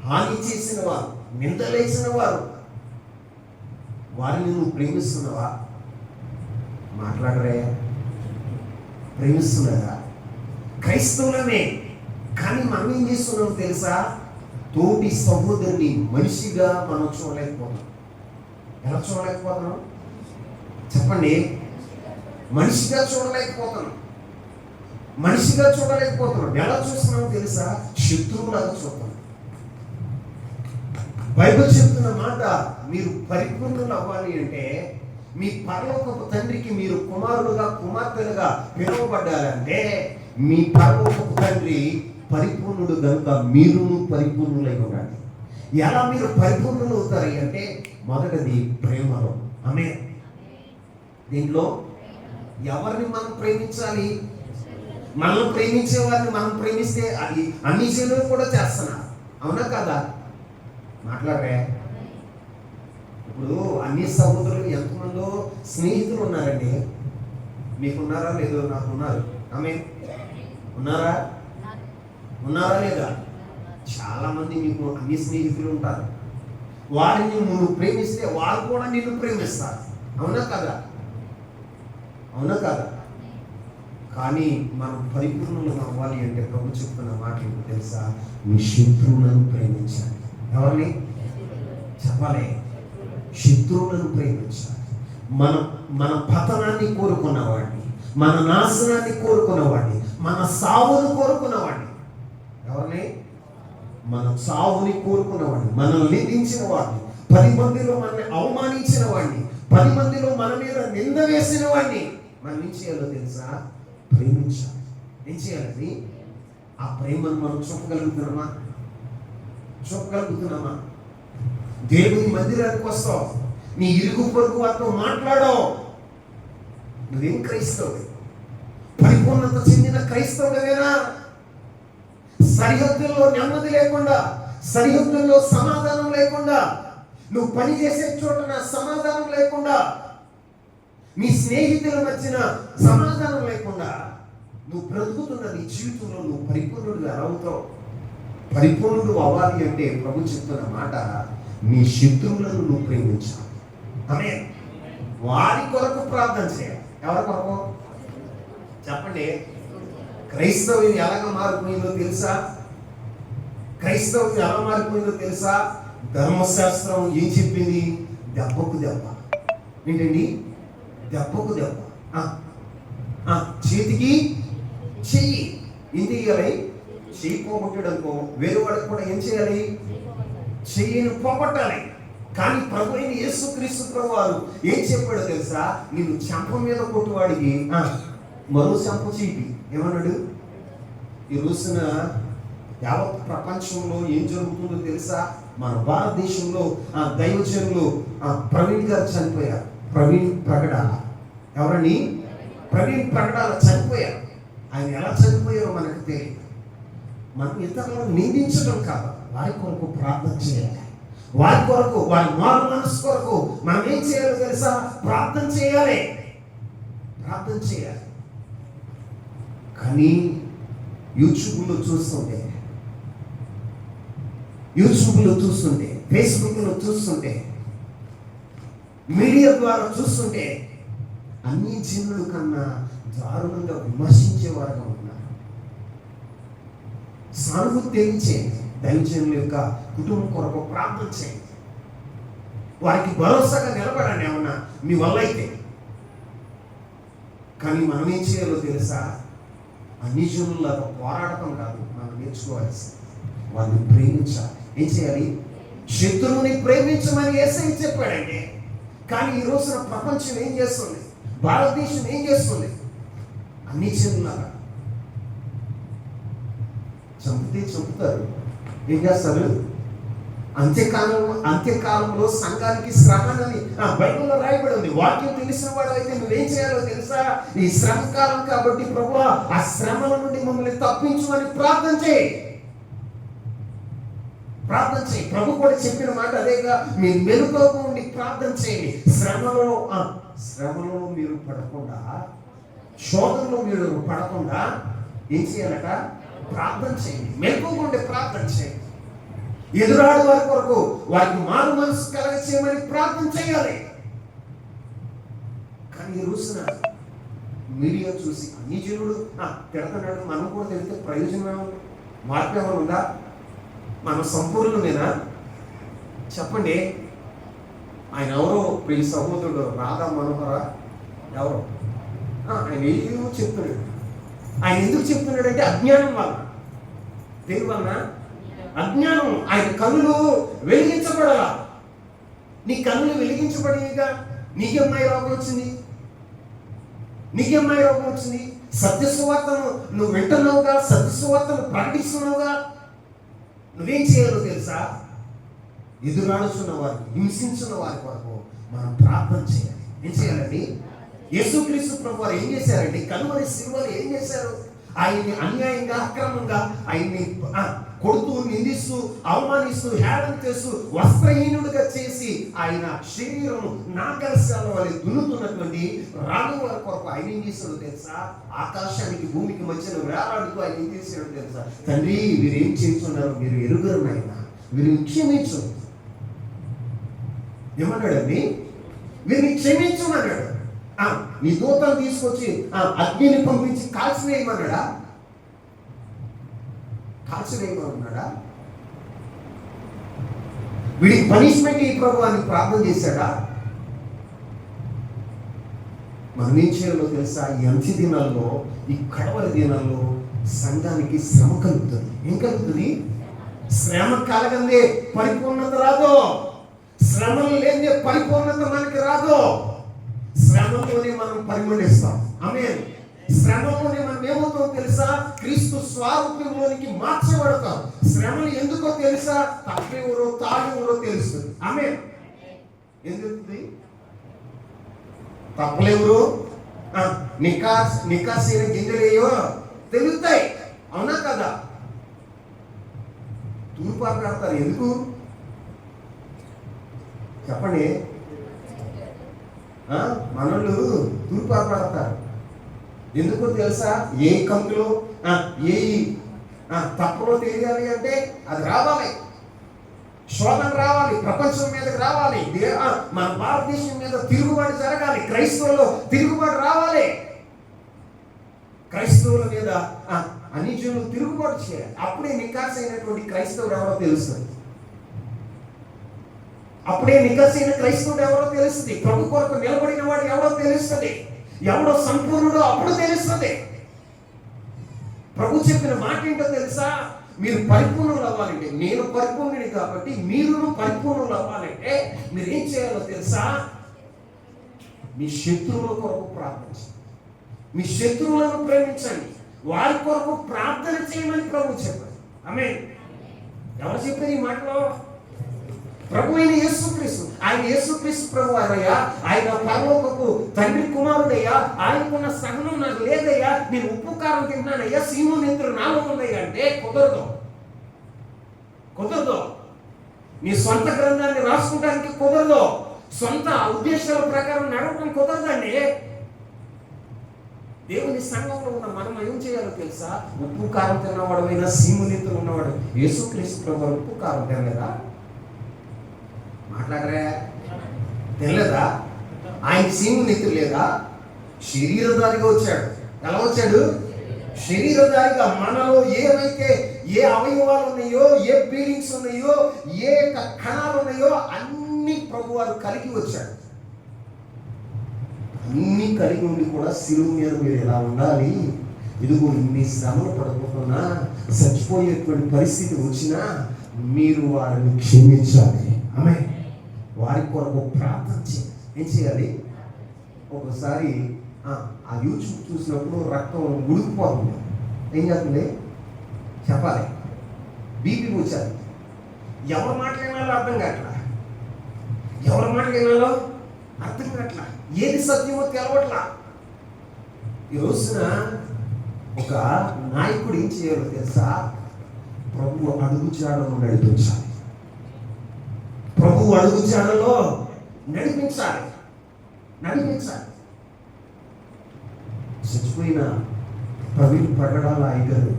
హాని చేసిన వారు, నిందలేసిన వారు. వారిని నువ్వు ప్రేమిస్తున్నావా? మాట్లాడరే? ప్రేమిస్తున్నారా? క్రైస్తవులమే, కానీ మనం ఏం చేస్తున్నాం తెలుసా? తోటి సహోదరుని మనిషిగా మనం చూడలేకపోతున్నాం. ఎలా చూడలేకపోతున్నాం చెప్పండి? మనిషిగా చూడలేకపోతున్నాం. ఎలా చూస్తున్నాం తెలుసా? శత్రువులాగా చూస్తున్నాం. బైబిల్ చెప్తున్న మాట, మీరు పరిపూర్ణులు అవ్వాలి అంటే, మీ పరలోకపు తండ్రికి మీరు కుమారులుగా కుమార్తెలుగా పిలువబడ్డారంటే, మీ పరలోకపు తండ్రి పరిపూర్ణుడు కనుక మీరును పరిపూర్ణులై ఉండండి. ఎలా మీరు పరిపూర్ణులు అవుతారు అంటే, మొదటిది ప్రేమలో. ఆమేన్. దీంట్లో ఎవరిని మనం ప్రేమించాలి? మనం ప్రేమించే వారిని మనం ప్రేమిస్తే అది అన్ని జనులు కూడా చేస్తున్నారు. అవునా కదా? మాట్లాడరే. ఇప్పుడు అన్ని సహోదరులు ఎంతమందో స్నేహితులు ఉన్నారండి. మీకున్నారా లేదో? నాకు ఉన్నారు. ఆమె ఉన్నారా? ఉన్నారా లేదా? చాలా మంది మీకు అన్ని స్నేహితులు ఉంటారు. వారిని నువ్వు ప్రేమిస్తే వారు కూడా నిన్ను ప్రేమిస్తారు. అవునా కదా? అవునా కదా? కానీ మనం పరిపూర్ణులుగా అవ్వాలి అంటే ప్రభు చెప్తున్న మాట ఏంటో తెలుసా? మీ శత్రువులను ప్రేమించాలి. ఎవరిని చెప్పాలి? శత్రువులను ప్రేమించాలి. మన పతనాన్ని కోరుకున్నవాడిని, మన నాశనాన్ని కోరుకున్నవాడిని, మన సావును కోరుకున్నవాడిని. ఎవరిని? మన సావుని కోరుకున్నవాడిని, మనల్ని నిందించిన వాడిని, 10 మందిలో మనల్ని అవమానించిన వాడిని, 10 మందిలో మన మీద నింద వేసిన వాడిని మనం ఏం చేయాలో తెలుసా? ప్రేమించాలి. ఏం చేయాలని? ఆ ప్రేమను మనం చూపగలుగుతున్నామా? చూపగలుగుతున్నామా? దేవుని మందిరానికి వస్తావు, నీ ఇరుగు పొరుగు వారితో మాట్లాడవు, నువ్వేం క్రైస్తవుడి? పరిపూర్ణత చెందిన క్రైస్తవుడవేనా? సరిహద్దుల్లో నెమ్మది లేకుండా, సరిహద్దుల్లో సమాధానం లేకుండా, నువ్వు పని చేసే చోటన సమాధానం లేకుండా, నీ స్నేహితుల మధ్యన సమాధానం లేకుండా నువ్వు బ్రతుకుతున్న నీ జీవితంలో నువ్వు పరిపూర్ణుడు ఎలా అవుతావు? పరిపూర్ణుడు అవ్వాలి అంటే ప్రభు చెప్తున్న మాట, నీ శత్రువులను నువ్వు ప్రేమించాలి. ఆమేన్. వారి కొరకు ప్రార్థన చేయాలి. ఎవరి కొరకు? చెప్పండి. క్రైస్తవ్యం ఎలాగ మారిపోయిందో తెలుసా? క్రైస్తవ్యం ఎలా మారిపోయిందో తెలుసా? ధర్మశాస్త్రం ఏం చెప్పింది? దెబ్బకు దెబ్బ. ఏంటండి? దెబ్బకు దెబ్బ. చేతికి చెయ్యి. ఏం చేయాలి? చెయ్యి పోగొట్టడంతో వేరే వాడికి కూడా ఏం చేయాలి? చెయ్యిని పోగొట్టాలి. కానీ ప్రభు అయిన యేసుక్రీస్తు ప్రభు వారు ఏం చెప్పాడో తెలుసా? నిన్ను చెంప మీద కొట్టువాడికి మరో చెంప చీపి. ఏమన్నాడు? ఈ రోజున యావత్ ప్రపంచంలో ఏం జరుగుతుందో తెలుసా? మన భారతదేశంలో దైవజనులు ప్రవీణ్ గారు చనిపోయారు. ప్రవీణ్ ప్రగడాల. ఎవరని? ప్రవీణ్ ప్రగడాల చనిపోయారు. ఆయన ఎలా చనిపోయారో మనకు తెలియదు. మనం ఇతరులను నిందించడం కాదు, వారి కొరకు ప్రార్థన చేయాలి. వారి కొరకు, వారి మారు మనసు కొరకు మనం ఏం చేయాలో తెలుసా? ప్రార్థన చేయాలి. ప్రార్థన చేయాలి. కానీ యూట్యూబ్లో చూస్తుంటే, ఫేస్బుక్లో చూస్తుంటే, మీడియా ద్వారా చూస్తుంటే అన్ని జనుల కన్నా దారుణంగా విమర్శించేవారుగా ఉన్నారు. సానుభూతి తెలియచేయండి. దైవజనుల యొక్క కుటుంబం కొరకు ప్రార్థన చేయండి. వారికి భరోసాగా నిలబడండి ఏమన్నా మీ వల్ల అయితే. కానీ మనం ఏం చేయాలో తెలుసా? అన్ని జనుల్లాగా పోరాడటం కాదు, మనం నేర్చుకోవాల్సింది వారిని ప్రేమించాలి. ఏం చేయాలి? శత్రువుని ప్రేమించమని యేసయ్య చెప్పాడండి. కానీ ఈ రోజున ప్రపంచం ఏం చేస్తుంది? భారతదేశం ఏం చేస్తుంది? అన్ని జనులాగా చంపితే చంపుతారు. ఏం చేస్తారు? అంత్యకాలంలో సంఘానికి శ్రమని బైబిల్లో రాయబడి ఉంది. వాక్యం తెలిసిన వాడు అయితే నువ్వేం చేయాలో తెలుసా? ఈ శ్రమ కాలం కాబట్టి ప్రభువా ఆ శ్రమల నుండి మమ్మల్ని తప్పించమని ప్రార్థన చేయి. ప్రార్థన చేయి. ప్రభు కూడా చెప్పిన మాట అదేగా, మీరు మెలుకువగా ఉండి ప్రార్థన చేయండి. శ్రమలో మీరు పడకుండా, శోధనలో మీరు పడకుండా ఏం చేయాలట? ప్రార్థన చేయండి. మెలుకువగా ఉండి ప్రార్థన చేయండి. ఎదురాడు వారి కొరకు వారికి మారు మనసు కలగ చేయమని ప్రార్థన చేయాలి. కానీ ఈ రోజున మీడియా చూసి అన్ని జనుడు తిడుతున్నాడు, మనం కూడా తిడితే ప్రయోజనం ఏముంది? మార్పు ఏమైనా ఉందా? మనం సంపూర్ణమేనా? చెప్పండి. ఆయన ఎవరో ప్రియ సహోదరుడు రాధా మనోహర ఎవరో ఆయన ఏమో చెప్తున్నాడు. ఆయన ఎందుకు చెప్తున్నాడంటే అజ్ఞానం వల్ల. దేని వలన? అజ్ఞానం. ఆయన కన్నులు వెలిగించబడాల. నీ కన్నులు వెలిగించబడేగా నీకేమ్మాయి రోగం వచ్చింది? నీకేమ్మాయి రోగం వచ్చింది? సత్య సువార్తను నువ్వు వింటున్నావుగా, సత్య సువార్తను ప్రకటిస్తున్నావుగా. నువ్వేం చేయాలో తెలుసా? ఎదురాడుతున్న వారికి, హింసించున్న వారి కొరకు మనం ప్రార్థన చేయాలి. ఏం చేయాలండి? యేసుక్రీస్తు ప్రభు వారు ఏం చేశారండి? కలువరి శిలువలో ఏం చేశారు? ఆయన్ని అన్యాయంగా, అక్రమంగా ఆయన్ని కొడుతూ, నిందిస్తూ, అవమానిస్తూ, హేళన చేస్తూ, వస్త్రహీనుడిగా చేసి ఆయన శరీరం నాగరశాల వలె దున్నుతున్నటువంటి రాజు వారి కొరకు ఆయన ఏం చేశాడు తెలుసా? ఆకాశానికి భూమికి మధ్యన వేలాడుతూ ఆయన ఏం చేశాడు తెలుసా? తండ్రి, మీరు ఏం చేస్తున్నారు మీరు ఎరుగరు నాయనా, వీరిని క్షమించు. ఏమన్నాడండి? వీరిని క్షమించమన్నాడు. నీ దూతను తీసుకొచ్చి అగ్నిని పంపించి కాల్చివేయమన్నాడా? కాల్చివేయమన్నాడా? వీడికి పనిష్మెంట్ ఈ ప్రభు అని ప్రార్థన చేశాడా? మనం ఏం చేయాలో తెలుసా? ఈ అంత్య దినాల్లో, ఈ కడవరి దినాల్లో సంఘానికి శ్రమ కలుగుతుంది. ఏం కలుగుతుంది? శ్రమ కలగందే పరిపూర్ణత రాదు. శ్రమలు లేదే పరిపూర్ణత మనకి రాదు. శ్రమలోనే మనం పరిమళిస్తాం. ఆమేన్. శ్రమలోనే మనం ఏమవుతాం తెలుసా? క్రీస్తు స్వరూపంలోనికి మార్చబడతాం. శ్రమలు ఎందుకో తెలుసా? తప్పెవరో తాగెవరో తెలుస్తుంది. ఆమేన్. ఎందుకు తప్పలేవరు? నికాసైన గింజలేయో తెలుస్తాయి. అవునా కదా? తూర్పాటు పెడతారు. ఎందుకు చెప్పండి? మనోళ్ళు తూర్పాటు పెడతారు. ఎందుకు తెలుసా? ఏ కంకులో ఏ తప్పులో తెలియాలి అంటే అది రావాలి, శోధన రావాలి, ప్రపంచం మీదకి రావాలి, మన భారతదేశం మీద తిరుగుబాటు జరగాలి, క్రైస్తవుల్లో తిరుగుబాటు రావాలి, క్రైస్తవుల మీద అన్యజనులు తిరుగుబాటు చేయాలి. అప్పుడే నికాసైనటువంటి క్రైస్తవుడు ఎవరో తెలుస్తుంది. అప్పుడే నికాసైన క్రైస్తవుడు ఎవరో తెలుస్తుంది. ప్రభు కొరకు నిలబడిన వాడు ఎవరో తెలుస్తుంది. ఎవడో సంపూర్ణుడో అప్పుడు తెలుస్తుంది. ప్రభు చెప్పిన మాట ఏంటో తెలుసా? మీరు పరిపూర్ణులు అవ్వాలంటే, నేను పరిపూర్ణుని కాబట్టి మీరును పరిపూర్ణులు అవ్వాలంటే మీరు ఏం చేయాలో తెలుసా? మీ శత్రువుల కొరకు ప్రార్థించండి, మీ శత్రువులను ప్రేమించండి, వారి కొరకు ప్రార్థన చేయమని ప్రభు చెప్పారు. ఆమేన్. ఎవరు చెప్పారు ఈ మాటలో? ప్రభు అయిన యేసుక్రీస్తు. ఆయన యేసుక్రీస్తు ప్రభు అయ్యా, ఆయన పరలోకపు తండ్రి కుమారుడయ్యా, ఆయనకున్న సహనం నాకు లేదయ్యా, నేను ఉప్పు కారం తింటున్నానయ్యా, సీము నెత్తురు నాలో ఉన్నాయా అంటే కుదరదు. నీ సొంత గ్రంథాన్ని రాసుకోవడానికి కుదరదు. సొంత ఉద్దేశాల ప్రకారం నడవడం కుదరదండి. దేవుని సంఘంలో ఉన్న మనం ఏం చేయాలో తెలుసా? ఉప్పు కారం తిన్నవాడమైనా, సీము నెత్తురు ఉన్నవాడు యేసుక్రీస్తు ప్రభు ఉప్పు కారం తినలేదా? మాట్లాడరా? తెలియదా? ఆయన సీము నెత్తి లేదా? శరీరధారిగా వచ్చాడు. ఎలా వచ్చాడు? శరీరధారిగా. మనలో ఏవైతే ఏ అవయవాలు ఉన్నాయో, ఏ ఫీలింగ్స్ ఉన్నాయో, ఏ కణాలు ఉన్నాయో అన్ని ప్రభు వారు కలిగి వచ్చాడు. అన్ని కలిగి ఉండి కూడా శిలువ మీద మీరు ఎలా ఉండాలి, ఇదిగో ఇన్ని శ్రమలు పడకుండా చచ్చిపోయేటువంటి పరిస్థితి వచ్చినా మీరు వారిని క్షమించాలి. ఆమె వారి కొరకు ప్రార్థన చేయాలి. ఏం చేయాలి? ఒకసారి ఆ యూట్యూబ్ చూసినప్పుడు రక్తం ఉడికిపోతుంది. ఏం చేస్తుంది? చెప్పాలి. బీపీ వచ్చాలి. ఎవరి మాట్లాడినాలో అర్థం కావట్లా, ఎవరి మాట్లాడినాలో అర్థం కావట్లా, ఏది సత్యమో తెలవట్లా. ఈ రోజున ఒక నాయకుడు ఏం చేయాలో తెలుసా? ప్రభు అడుగుజాడలో నడిపించాలి. ప్రభు అడుగుజాడలో నడిపించాలి. చచ్చిపోయిన ప్రవీణ్ పగడాల అయ్యగారు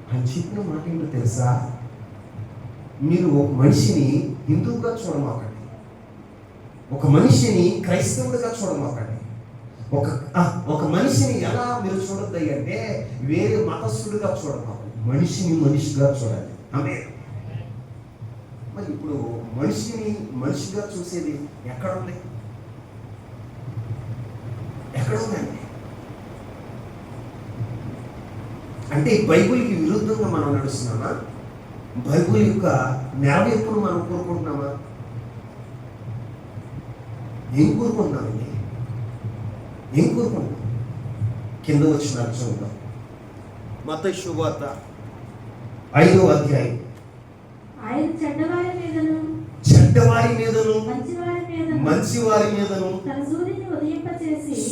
ఆయన చెప్పిన మాట ఏంటో తెలుసా? మీరు ఒక మనిషిని హిందువుగా చూడమాకండి, ఒక మనిషిని క్రైస్తవుడిగా చూడమాకండి, ఒక మనిషిని ఎలా మీరు చూడొద్దు అంటే వేరే మతస్థుడిగా చూడమాకండి, మనిషిని మనిషిగా చూడాలి. ఆమేన్. మరి ఇప్పుడు మనిషిని మనిషిగా చూసేది ఎక్కడ ఉంది? ఎక్కడ ఉందండి? అంటే బైబిల్కి విరుద్ధంగా మనం నడుస్తున్నామా? బైబిల్ యొక్క నెరవేర్పును మనం కోరుకుంటున్నామా? ఏం కోరుకుంటున్నామండి? ఏం కోరుకుంటున్నాం? కింద వచ్చిన చూద్దాం. మత్తయి శుభవార్త 5వ అధ్యాయం. ఆయన చెడ్డవారి మీదను మంచివారి మీదను తన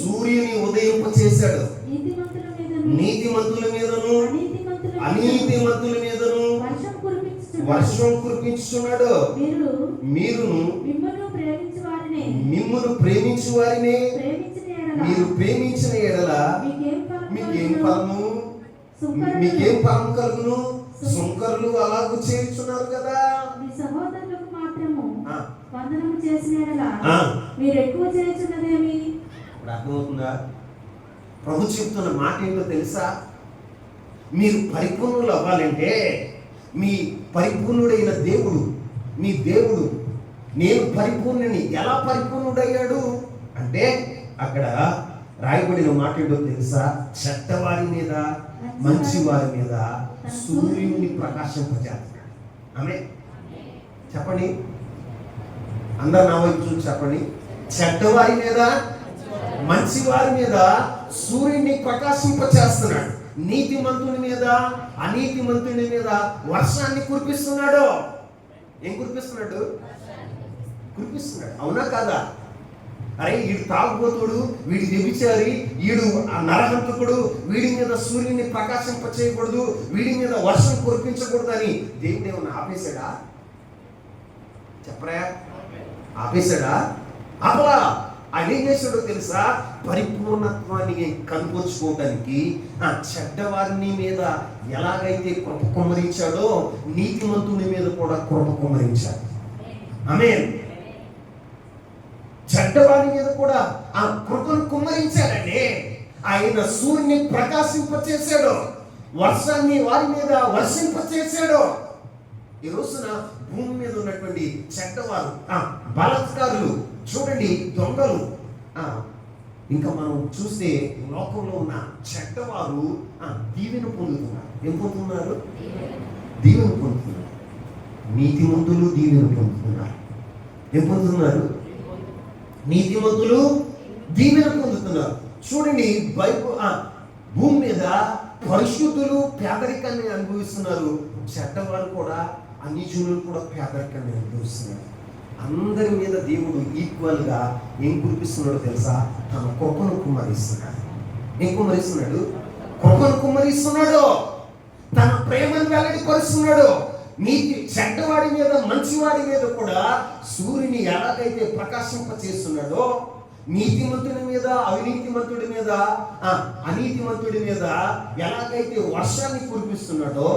సూర్యుని ఉదయింపచేశాడు. నీతిమంతుల మీదను అనీతిమంతుల మీదను వర్షం కురిపించుచున్నాడు. మీరును మిమ్మును ప్రేమించు వారినే మీరు ప్రేమించిన ఎడల మీకేం ఫలము కలుగును? సుంకరులు అలాగూ చేయుచున్నారు కదా. మీ సహోదరులకు మాత్రము వందనము చేసిన ఎడల మీరు ఎక్కువ చేయుచున్నదేమి? ఇప్పుడు అర్థమవుతుందా? ప్రభు చెప్తున్న మాట ఏంటో తెలుసా? మీరు పరిపూర్ణులు అవ్వాలంటే మీ పరిపూర్ణుడైన దేవుడు, మీ దేవుడు నేను పరిపూర్ణుని ఎలా పరిపూర్ణుడయ్యాడు అంటే అక్కడ రాయబడిన మాట ఏంటో తెలుసా? చెడ్డవారి మీద మంచి వారి మీద సూర్యుని ప్రకాశింపజేస్తున్నాడు. ఆమె చెప్పండి, అందరు నా వైపు చూసి చెప్పండి. చెడ్డవారి మీద మంచి వారి మీద సూర్యుని ప్రకాశింపచేస్తున్నాడు. నీతిమంతుని మీద అనీతిమంతుని మీద వర్షాన్ని కురిపిస్తున్నాడు. ఏం కురిపిస్తున్నాడు? కురిపిస్తున్నాడు. అవునా కాదా? అరే వీడు తాగుబోతుడు, వీడి వ్యభిచారి, వీడు నరహంతకుడు, వీడి మీద సూర్యుని ప్రకాశింప చేయకూడదు, వీడి మీద వర్షం కురిపించకూడదు అని దేవుడు ఏమన్నా ఆపేశాడా? చెప్పరా? ఆపేశాడా? అలా ఆయన ఏం చేశాడో తెలుసా? పరిపూర్ణత్వాన్ని కనుపరుచుకోవడానికి ఆ చెడ్డవారిని మీద ఎలాగైతే కృప కుమ్మరించాడో నీతిమంతుని మీద కూడా కృప కుమ్మరించాడు. ఆమేన్. చెడ్డవారి మీద కూడా ఆ కృపను కుమ్మరించాడండి. ఆయన సూర్యుని ప్రకాశింపచేశాడు, వర్షాన్ని వారి మీద వర్షింపచేశాడు. ఈ రోజున భూమి మీద ఉన్నటువంటి చెడ్డవారు, బలాత్కారులు, చూడండి దొంగలు, ఇంకా మనం చూస్తే లోకంలో ఉన్న చెడ్డవారు దీవెన పొందుతున్నారు. ఏం పొందుతున్నారు? దీవెన పొందుతున్నారు. నీతిమంతులు దీవెన పొందుతున్నారు. ఏం పొందుతున్నారు? నీతిమంతులు దీవెన పొందుతున్నారు. చూడండి బైబిల్ భూమి మీద పరిశుద్ధులు పేదరికాన్ని అనుభవిస్తున్నారు. చెడ్డవారు కూడా, అన్యజనులు కూడా పేదరికాన్ని అనుభవిస్తున్నారు. అందరి మీద దేవుడు ఈక్వల్ గా ఏం కురిపిస్తున్నాడో తెలుసా? తన కృపను కుమ్మరిస్తున్నాడు. ఏం కుమ్మరిస్తున్నాడు? కృపను కుమ్మరిస్తున్నాడు. తన ప్రేమను వెల్లడిపరుస్తున్నాడు. నీతి చెడ్డవాడి మీద మంచివాడి మీద కూడా సూర్యుని ఎలాగైతే ప్రకాశింప చేస్తున్నాడో, నీతిమంతుడి మీద అవినీతిమంతుడి మీద అనీతిమంతుడి మీద ఎలాగైతే వర్షాన్ని కురిపిస్తున్నాడో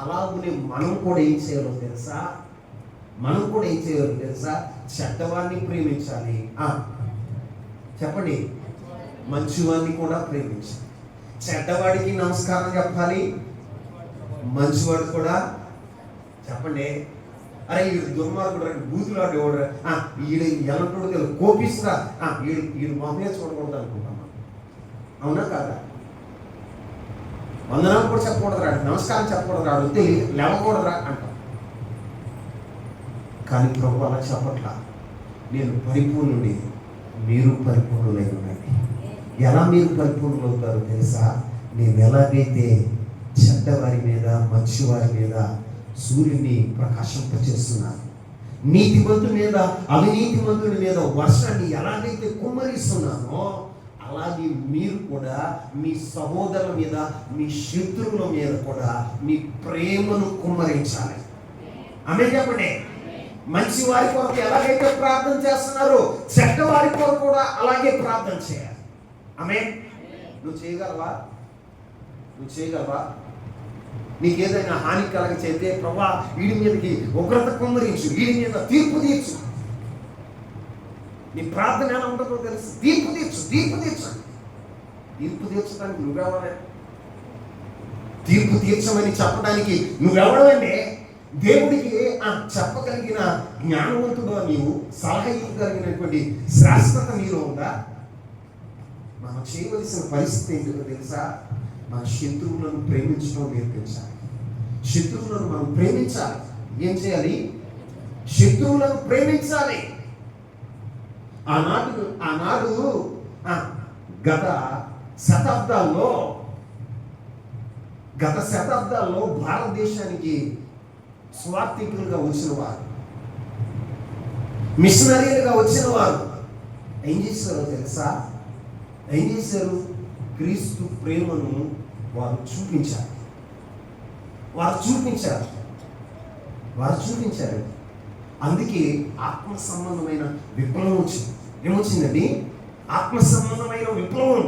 అలాగనే మనం కూడా ఏం చేయాలో తెలుసా? మనం కూడా ఏం చేయాలో తెలుసా? చెడ్డవాడిని ప్రేమించాలి. చెప్పండి, మంచివాడిని కూడా ప్రేమించాలి. చెడ్డవాడికి నమస్కారం చెప్పాలి, మంచివాడు కూడా చెప్పండి. అరే వీడు దుర్మార్గుడు, బూతులు ఆడేవాడు, వీడు ఎలాంటి కోపిస్తా, వీడు మమ్మీ చూడకూడదు అనుకుంటాం. అవునా కాదా? వందనాలు కూడా చెప్పకూడదు రాడు, నమస్కారం చెప్పకూడదు రాడు, లేవకూడదురా అంటాం. కానీ ప్రభు అలా చెప్పట్లా. నేను పరిపూర్ణుడి, మీరు పరిపూర్ణులై ఉండండి. ఎలా మీరు పరిపూర్ణులు అవుతారో తెలుసా? నేను ఎలాగైతే చెడ్డవారి మీద మంచివారి మీద సూర్యుని ప్రకాశింపచేస్తున్నాను, నీతిమంతుడి మీద అవినీతిమంతుడి మీద వర్షాన్ని ఎలాగైతే కుమ్మరిస్తున్నానో అలాగే మీరు కూడా మీ సహోదరుల మీద, మీ శత్రువుల మీద కూడా మీ ప్రేమను కుమ్మరించాలి. ఆమె చెప్పండి. మంచి వారి కొరకు ఎలాగైతే ప్రార్థన చేస్తున్నారో చెడ్డవారి కొరకు కూడా అలాగే ప్రార్థన చేయాలి. ఆమె నువ్వు చేయగలవా? నువ్వు చేయగలవా? నీకేదైనా హాని కలగ చేస్తే ప్రభా వీడి మీదకి ఉగ్రత కుమ్మరించు, వీడి మీద తీర్పు తీర్చు. నీ ప్రార్థన ఎలా ఉంటుందో తెలుసు. తీర్పు తీర్చు, తీర్పు తీర్చు. తీర్పు తీర్చడానికి నువ్వెవడే? తీర్పు తీర్చమని చెప్పడానికి నువ్వెవడవండి? దేవుడికి చెప్పగలిగిన జ్ఞానవంతుడు నీవు, సలహా ఇవ్వగలిగినటువంటి శ్రేష్టత నీలో ఉందా? మనం చేయవలసిన పరిస్థితి ఏంటో తెలుసా? మన శత్రువులను ప్రేమించడం నేర్పించాలి. శత్రువులను మనం ప్రేమించాలి. ఏం చేయాలి? శత్రువులను ప్రేమించాలి. ఆనాడు గత శతాబ్దాల్లో భారతదేశానికి స్వార్థికులుగా వచ్చిన వారు, మిషనరీలుగా వచ్చిన వారు ఏం చేశారో తెలుసా? ఏం చేశారు? క్రీస్తు ప్రేమను వారు చూపించారు. వారు చూపించారు. అందుకే ఆత్మ సంబంధమైన విప్లవం వచ్చింది. ఏమొచ్చిందండి? ఆత్మ సంబంధమైన విప్లవం.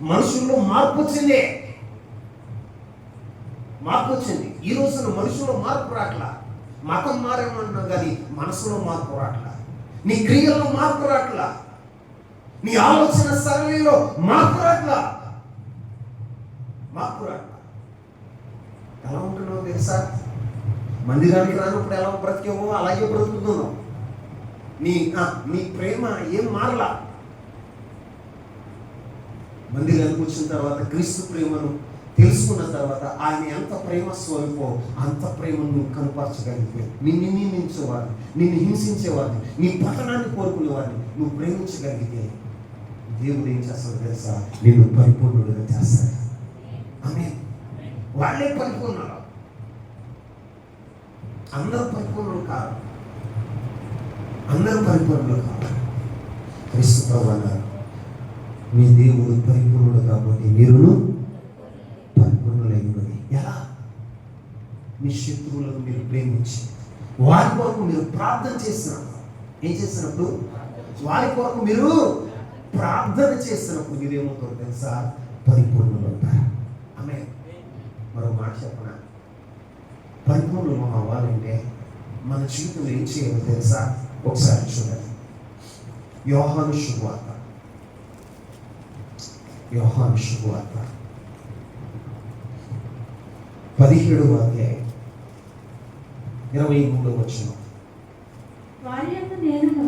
మనుషుల్లో మార్పు వచ్చింది. మార్పు వచ్చింది. ఈ రోజున మనుషుల్లో మార్పు రాట్లా. మతం మారేమన్నా కానీ మనసులో మార్పు రాట్లా. నీ క్రియల్లో మార్పు రాట్లా. నీ ఆలోచన సరళిలో మార్పు రాట్లా. మార్పు రాట్లా. ఎలా ఉంటున్నావు తెలుసా? మందిరానికి రానప్పుడు ఎలా బ్రతికేవో అలాగే బ్రతుకుతున్నావు. నీ ప్రేమ ఏం మారలా. మందిరానికి వచ్చిన తర్వాత క్రీస్తు ప్రేమను తెలుసుకున్న తర్వాత ఆయన ఎంత ప్రేమ స్వరూపో అంత ప్రేమను నువ్వు కనపరచగలిగితే, నిన్ను నిందించేవాడిని, నిన్ను హింసించేవాడిని, నీ పతనాన్ని కోరుకునేవాడిని నువ్వు ప్రేమించగలిగితే దేవుడు ఏం చేస్తాడు తెలుసా? నిన్ను పరిపూర్ణుడిగా చేస్తాడు. ఆమేన్. వాళ్ళే పరిపూర్ణులు. అందరూ పరిపూర్ణులు కాదు. అందరూ పరిపూర్ణులు కాదు. క్రీస్తు ప్రభువు అన్నారు, మీ దేవుడు పరిపూర్ణుడు కాబట్టి మీరును పరిపూర్ణులైనది. ఎలా? మీ శత్రువులను మీరు ప్రేమించి వారి కొరకు మీరు ప్రార్థన చేసినప్పుడు, ఏం చేసినప్పుడు? వారి కొరకు మీరు ప్రార్థన చేసినప్పుడు మీరేమవుతారు తెలుసా? పరిపూర్ణులు అవుతారు. ఆమేన్. మరో మాట చెప్పనా? పరిపూర్ణం అవ్వాలంటే మన జీవితంలో ఏం చేయాలో తెలుసా? ఒకసారి చూడండి. యోహాను శుభవార్త 17వ అధ్యాయం 23వ వచనం. వారి యందు నేనును,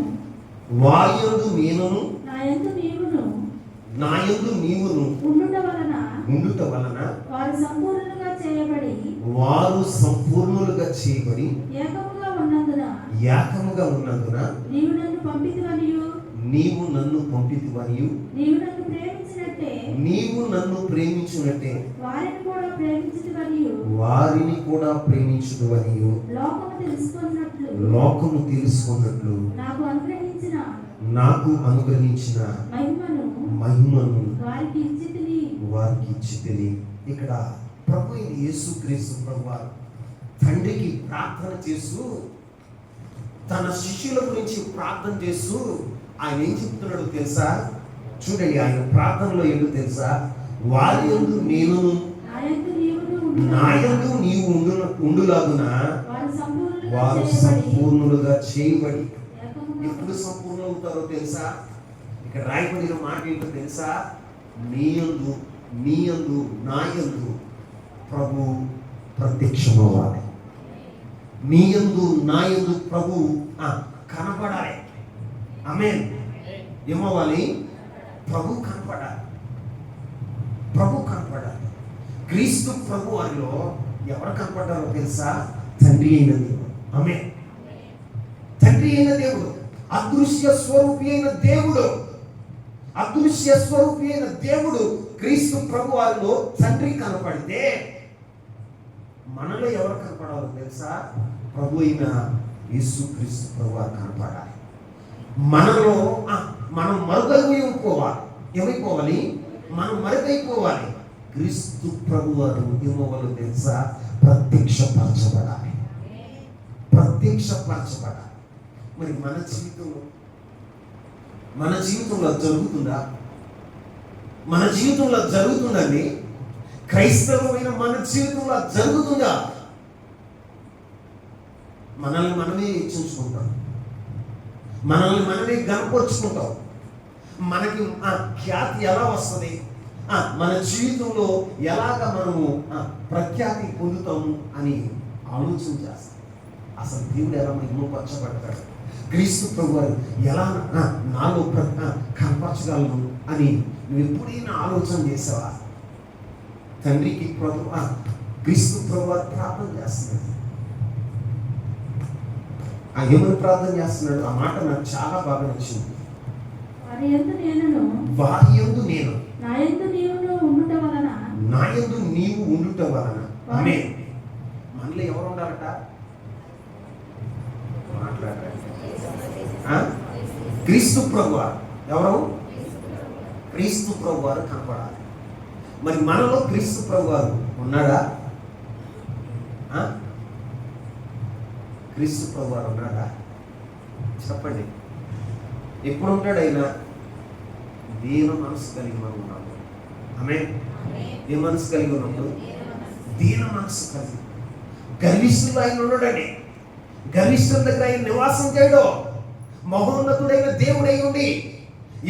నా యందు నీవును ఉండుట వలన వారు సంపూర్ణులుగా చేయబడి ఏకముగా ఉన్నందున నీవు నన్ను పంపితివనియు నీవు నన్ను ప్రేమించినట్టే వారిని కూడా ప్రేమించుదువనియు లోకము తెలుసుకున్నట్లు నాకు అనుగ్రహించిన మహిమను వారికి ఇచ్చితిని. ఇక్కడ ప్రభు అయిన యేసుక్రీస్తు ప్రభువారు తండ్రికి ప్రార్థన చేస్తూ, తన శిష్యుల గురించి ప్రార్థన చేస్తూ ఆయన ఏం చెప్తున్నాడు తెలుసా? చూడండి, ఆయన ప్రార్థనలో ఏంటో తెలుసా? వారి యందు నేనును నా యందు నీవు ఉండులాగున వారు సంపూర్ణులుగా చేయబడి. ఎప్పుడు సంపూర్ణ అవుతారో తెలుసా? ఇక్కడ రాయబడిన మాట ఏంటో తెలుసా? నీ యందు నా యందు ప్రభు ప్రత్యక్షమవ్వాలి. నీ యందు నా యందు ప్రభు కనపడాలి. ఆమేన్. ఏమవ్వాలి? ప్రభు కనపడాలి. ప్రభు కనపడాలి. క్రీస్తు ప్రభు వారిలో ఎవరు కనపడ్డారో తెలుసా? తండ్రి అయిన దేవుడు. ఆమేన్. తండ్రి అయిన దేవుడు, అదృశ్య స్వరూపి అయిన దేవుడు, అదృశ్య స్వరూపి అయిన దేవుడు క్రీస్తు ప్రభు వారిలో తండ్రి కనపడితే మనలో ఎవరు కనపడాలో తెలుసా? ప్రభు అయిన యేసుక్రీస్తు ప్రభు వారు కనపడాలి. మనలో మనం మరుగైపోవాలి. ఏమైపోవాలి? మనం మరుగైపోవాలి. క్రీస్తు ప్రభు వారు ఏమవ్వాలో తెలుసా? ప్రత్యక్షపరచబడాలి. ప్రత్యక్షపరచబడాలి. మరి మన జీవితంలో జరుగుతుందా? మన జీవితంలో జరుగుతుందండి. క్రైస్తవమైన మన జీవితంలో జరుగుతుందా? మనల్ని మనమే హెచ్చించుకుంటాం, మనల్ని మనమే గనపరుచుకుంటాం. మనకి ఖ్యాతి ఎలా వస్తుంది? మన జీవితంలో ఎలాగ మనము ప్రఖ్యాతి పొందుతాము అని ఆలోచన చేస్తాం. అసలు దేవుడు ఎలా మహిమపరచబడతాడు, క్రీస్తు ప్రభు వారు ఎలా నాలో కనపరచగలను అని నువ్వు ఎప్పుడైనా ఆలోచన చేసావా? తండ్రికి ప్రభు క్రీస్తు ప్రభు వారు ప్రార్థన చేస్తున్నాడు. ఏమని ప్రార్థన చేస్తున్నాడు? ఆ మాట నాకు చాలా బాగా నచ్చింది. వారి యందు నేను నా యందు నీవు ఉండుట వలన. ఆమేన్. మనలో ఎవరు ఉండాలట? క్రీస్తు ప్రభు వారు. ఎవరు? క్రీస్తు ప్రభు వారు కనపడాలి. మరి మనలో క్రీస్తు ప్రభు వారు ఉన్నాడా? క్రీస్తు ప్రభువారు ఉన్నాడా? చెప్పండి. ఎప్పుడు ఉంటాడు ఆయన? దీన మనసు కలిగి మనం ఉన్నాము. ఆమె ఏ మనసు కలిగి ఉన్నప్పుడు? దీన మనసు కలిగి. గర్విష్ఠుడు ఆయన ఉన్నాడండి. గర్విష్ఠుల దగ్గర ఆయన నివాసం చేయడు. మహోన్నతుడైన దేవుడై ఉండి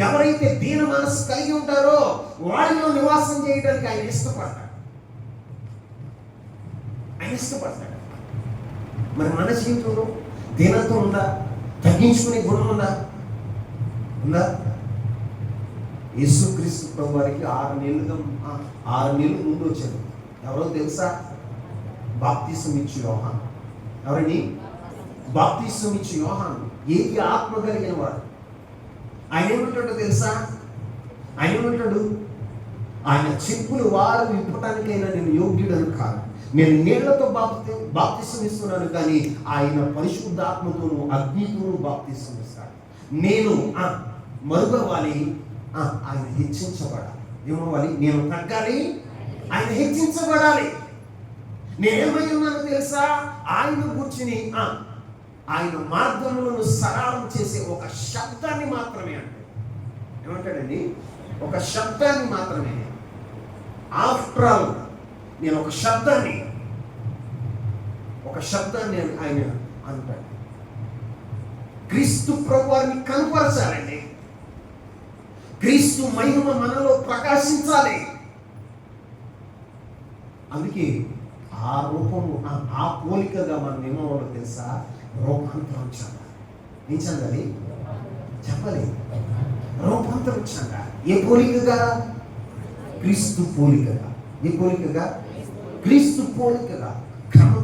ఎవరైతే దీన మనసు కలిగి ఉంటారో వారిలో నివాసం చేయడానికి ఆయన ఇష్టపడతాడు. ఆయన ఇష్టపడతాడు. మరి మన జీవితంలో దీనత్వం ఉందా? తగ్గించుకునే గుణం ఉందా? యేసుక్రీస్తు ప్రభు వారికి 6 నెలలు ముందు వచ్చాడు. ఎవరో తెలుసా? బాప్తిసం ఇచ్చి యోహాను. ఎవరని? బాప్తిసం ఇచ్చి యోహాను. ఏ ఆత్మ కలిగిన వాడు. ఆయన ఏమంటాడో తెలుసా? ఆయన ఏమంటాడు? ఆయన చెప్పులు వారు విప్పటానికైనా నేను యోగ్యుడను కాదు, నేను నీళ్లతో బాప్తిసం ఇస్తున్నాను, కానీ ఆయన పరిశుద్ధాత్మతోను అగ్నితోను బాప్తిసం ఇస్తాడు. నేను మరుగవాలి, ఆయన హెచ్చించబడాలి. ఏమవ్వాలి? నేను తగ్గాలి, ఆయన హెచ్చించబడాలి. నేనేమై ఉన్నాను తెలుసా? ఆయన కూర్చుని ఆయన మార్గములను సరళం చేసే ఒక శబ్దాన్ని మాత్రమే అంటే. ఏమంటాడండి? ఒక శబ్దాన్ని మాత్రమే. ఆఫ్టర్ ఆల్ నేను ఒక శబ్దాన్ని ఆయన అంటాడు. క్రీస్తు ప్రభువారిని కనపరచాలండి. క్రీస్తు మహిమ మనలో ప్రకాశించాలి. అందుకే ఆ రూపము, ఆ పోలికగా మనం ఏమవ్వాలో తెలుసా? రూపాంతరం చెందాలి. ఏం చెందాలి? చెప్పాలి. రూపాంతరం చెందాలి. ఏ పోలికగా? క్రీస్తు పోలికగా. ఏ పోలికగా? క్రీస్తు పోలికగా. క్రమం.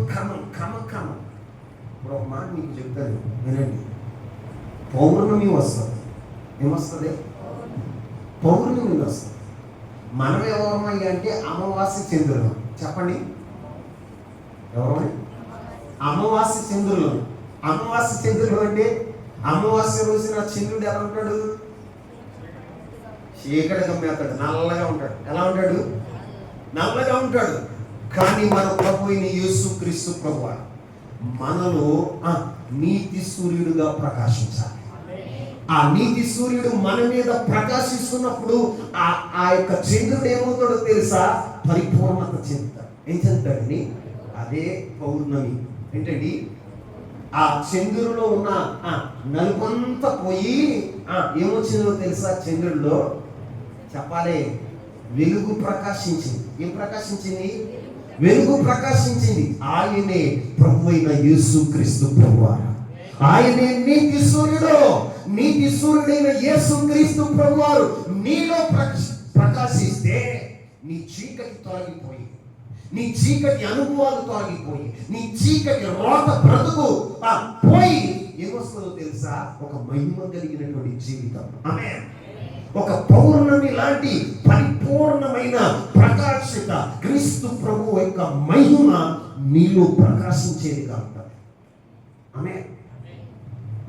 ఇప్పుడు ఒక మాట మీకు చెప్తాను, వినండి. పౌర్ణమి వస్తుంది. ఏమొస్తుంది? పౌర్ణమి వస్తుంది. మనం ఎవరమయ్యా అంటే అమావాస్య చంద్రులు. చెప్పండి, ఎవరమై? అమావాస్య చంద్రులు. అమావాస్య చంద్రులు అంటే అమావాస్య రోజున చంద్రుడు ఎలా ఉంటాడు? చీకటి గమ్మేస్తాడు, నల్లగా ఉంటాడు. ఎలా ఉంటాడు? నల్లగా ఉంటాడు. కానీ మన ప్రభు అయిన యేసుక్రీస్తు ప్రభువు మనలో నీతి సూర్యుడుగా ప్రకాశించాలి. ఆ నీతి సూర్యుడు మన మీద ప్రకాశిస్తున్నప్పుడు ఆ యొక్క చంద్రుడు ఏమవుతాడో తెలుసా? పరిపూర్ణత చెందుతాడు. ఏం చెందుతాడండి? అదే పౌర్ణమి. ఏంటండి? ఆ చంద్రుడిలో ఉన్న నలుపంతా పోయి ఏమొచ్చిందో తెలుసా? చంద్రుడిలో చెప్పాలి, వెలుగు ప్రకాశించింది. ఏం ప్రకాశించింది? వెలుగు ప్రకాశించింది. ఆయనే ప్రభు అయిన యేసుక్రీస్తు ప్రభువారు. ఆయనే నీతి సూర్యుడు. నీతి సూర్యుడైన యేసుక్రీస్తు ప్రభువారు నీలో ప్రకాశిస్తే నీ చీకటి తొలగిపోయి, నీ చీకటి అనుభవాలు తొలగిపోయి, నీ చీకటి రోత బ్రతుకు పోయి ఏమొస్తుందో తెలుసా? ఒక మహిమ కలిగినటువంటి జీవితం. ఆమేన్. ఒక పౌర్ణమి లాంటి పరిపూర్ణమైన ప్రకాశిత క్రీస్తు ప్రభు యొక్క మహిమ నీలో ప్రకాశించేదిగా ఉంటుంది. ఆమేన్.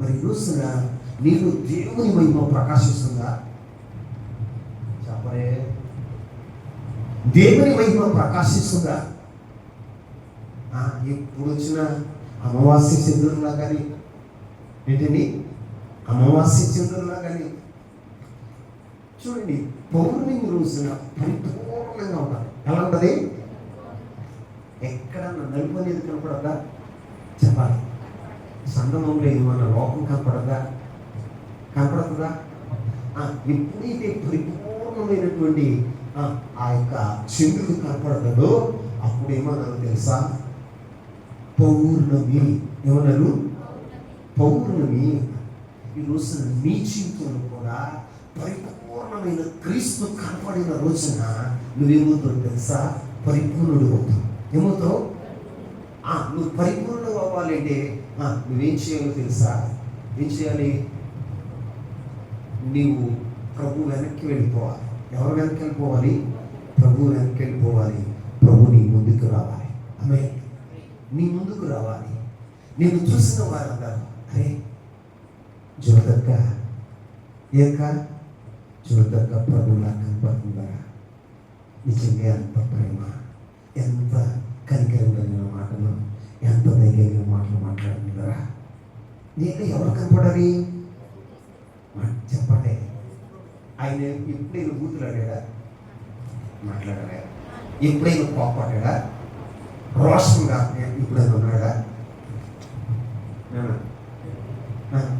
మరి రోజున నీలో దేవుని మహిమ ప్రకాశిస్తుందా? చెప్పరే. దేవుని మహిమ ప్రకాశిస్తుందా? ఎప్పుడు వచ్చిన అమావాస్య చంద్రుల్లా కానీ, ఏంటండి, అమావాస్య చంద్రుల్లా కానీ చూడండి, పౌర్ణమి రోజున పరిపూర్ణంగా ఉండాలి. ఎలా ఉంటుంది? ఎక్కడన్నా నలుపు అనేది కనపడదా? చెప్పాలి. సంగమంలో ఇది మన లోకం కనపడదా? కనపడుతుందా? ఎప్పుడైతే పరిపూర్ణమైనటువంటి ఆ యొక్క చంద్రుడు కనపడదో అప్పుడు ఏమన్నారు తెలుసా? పౌర్ణమి. ఏమన్నారు? పౌర్ణమి. ఈ రోజున నీ జీవితంలో కూడా పరిపూర్ణమైన క్రీస్తు కనపడిన రోజున నువ్వేమవుతావు తెలుసా? పరిపూర్ణుడు అవుతావు. ఏమవుతావు? నువ్వు పరిపూర్ణుడు అవ్వాలంటే నువ్వేం చేయాలో తెలుసా? ఏం చేయాలి? నీవు ప్రభు వెనక్కి వెళ్ళిపోవాలి. ఎవరు వెనక్కి వెళ్ళిపోవాలి? ప్రభు వెనక్కి వెళ్ళిపోవాలి. ప్రభు నీ ముందుకు రావాలి. ఆమేన్. నీ ముందుకు రావాలి. నేను చూసిన వారందరూ, అరే జ్యోతక్క, ఏక జ్యోతక్క ప్రభులా కనపడుతుందా? నిజంగా ఎంత ప్రేమ, ఎంత కనికరం కలిగిన మాటలు, ఎంత ధైర్యంగా మాటలు మాట్లాడుతున్నారా? దీంట్లో ఎవరు కనపడాలి చెప్పండి. ఆయన ఎప్పుడైనా బూతులాడా? మాట్లాడారా? ఎప్పుడైనా కోపడ్డా? రోషంగా ఎప్పుడైనా ఉన్నాడా?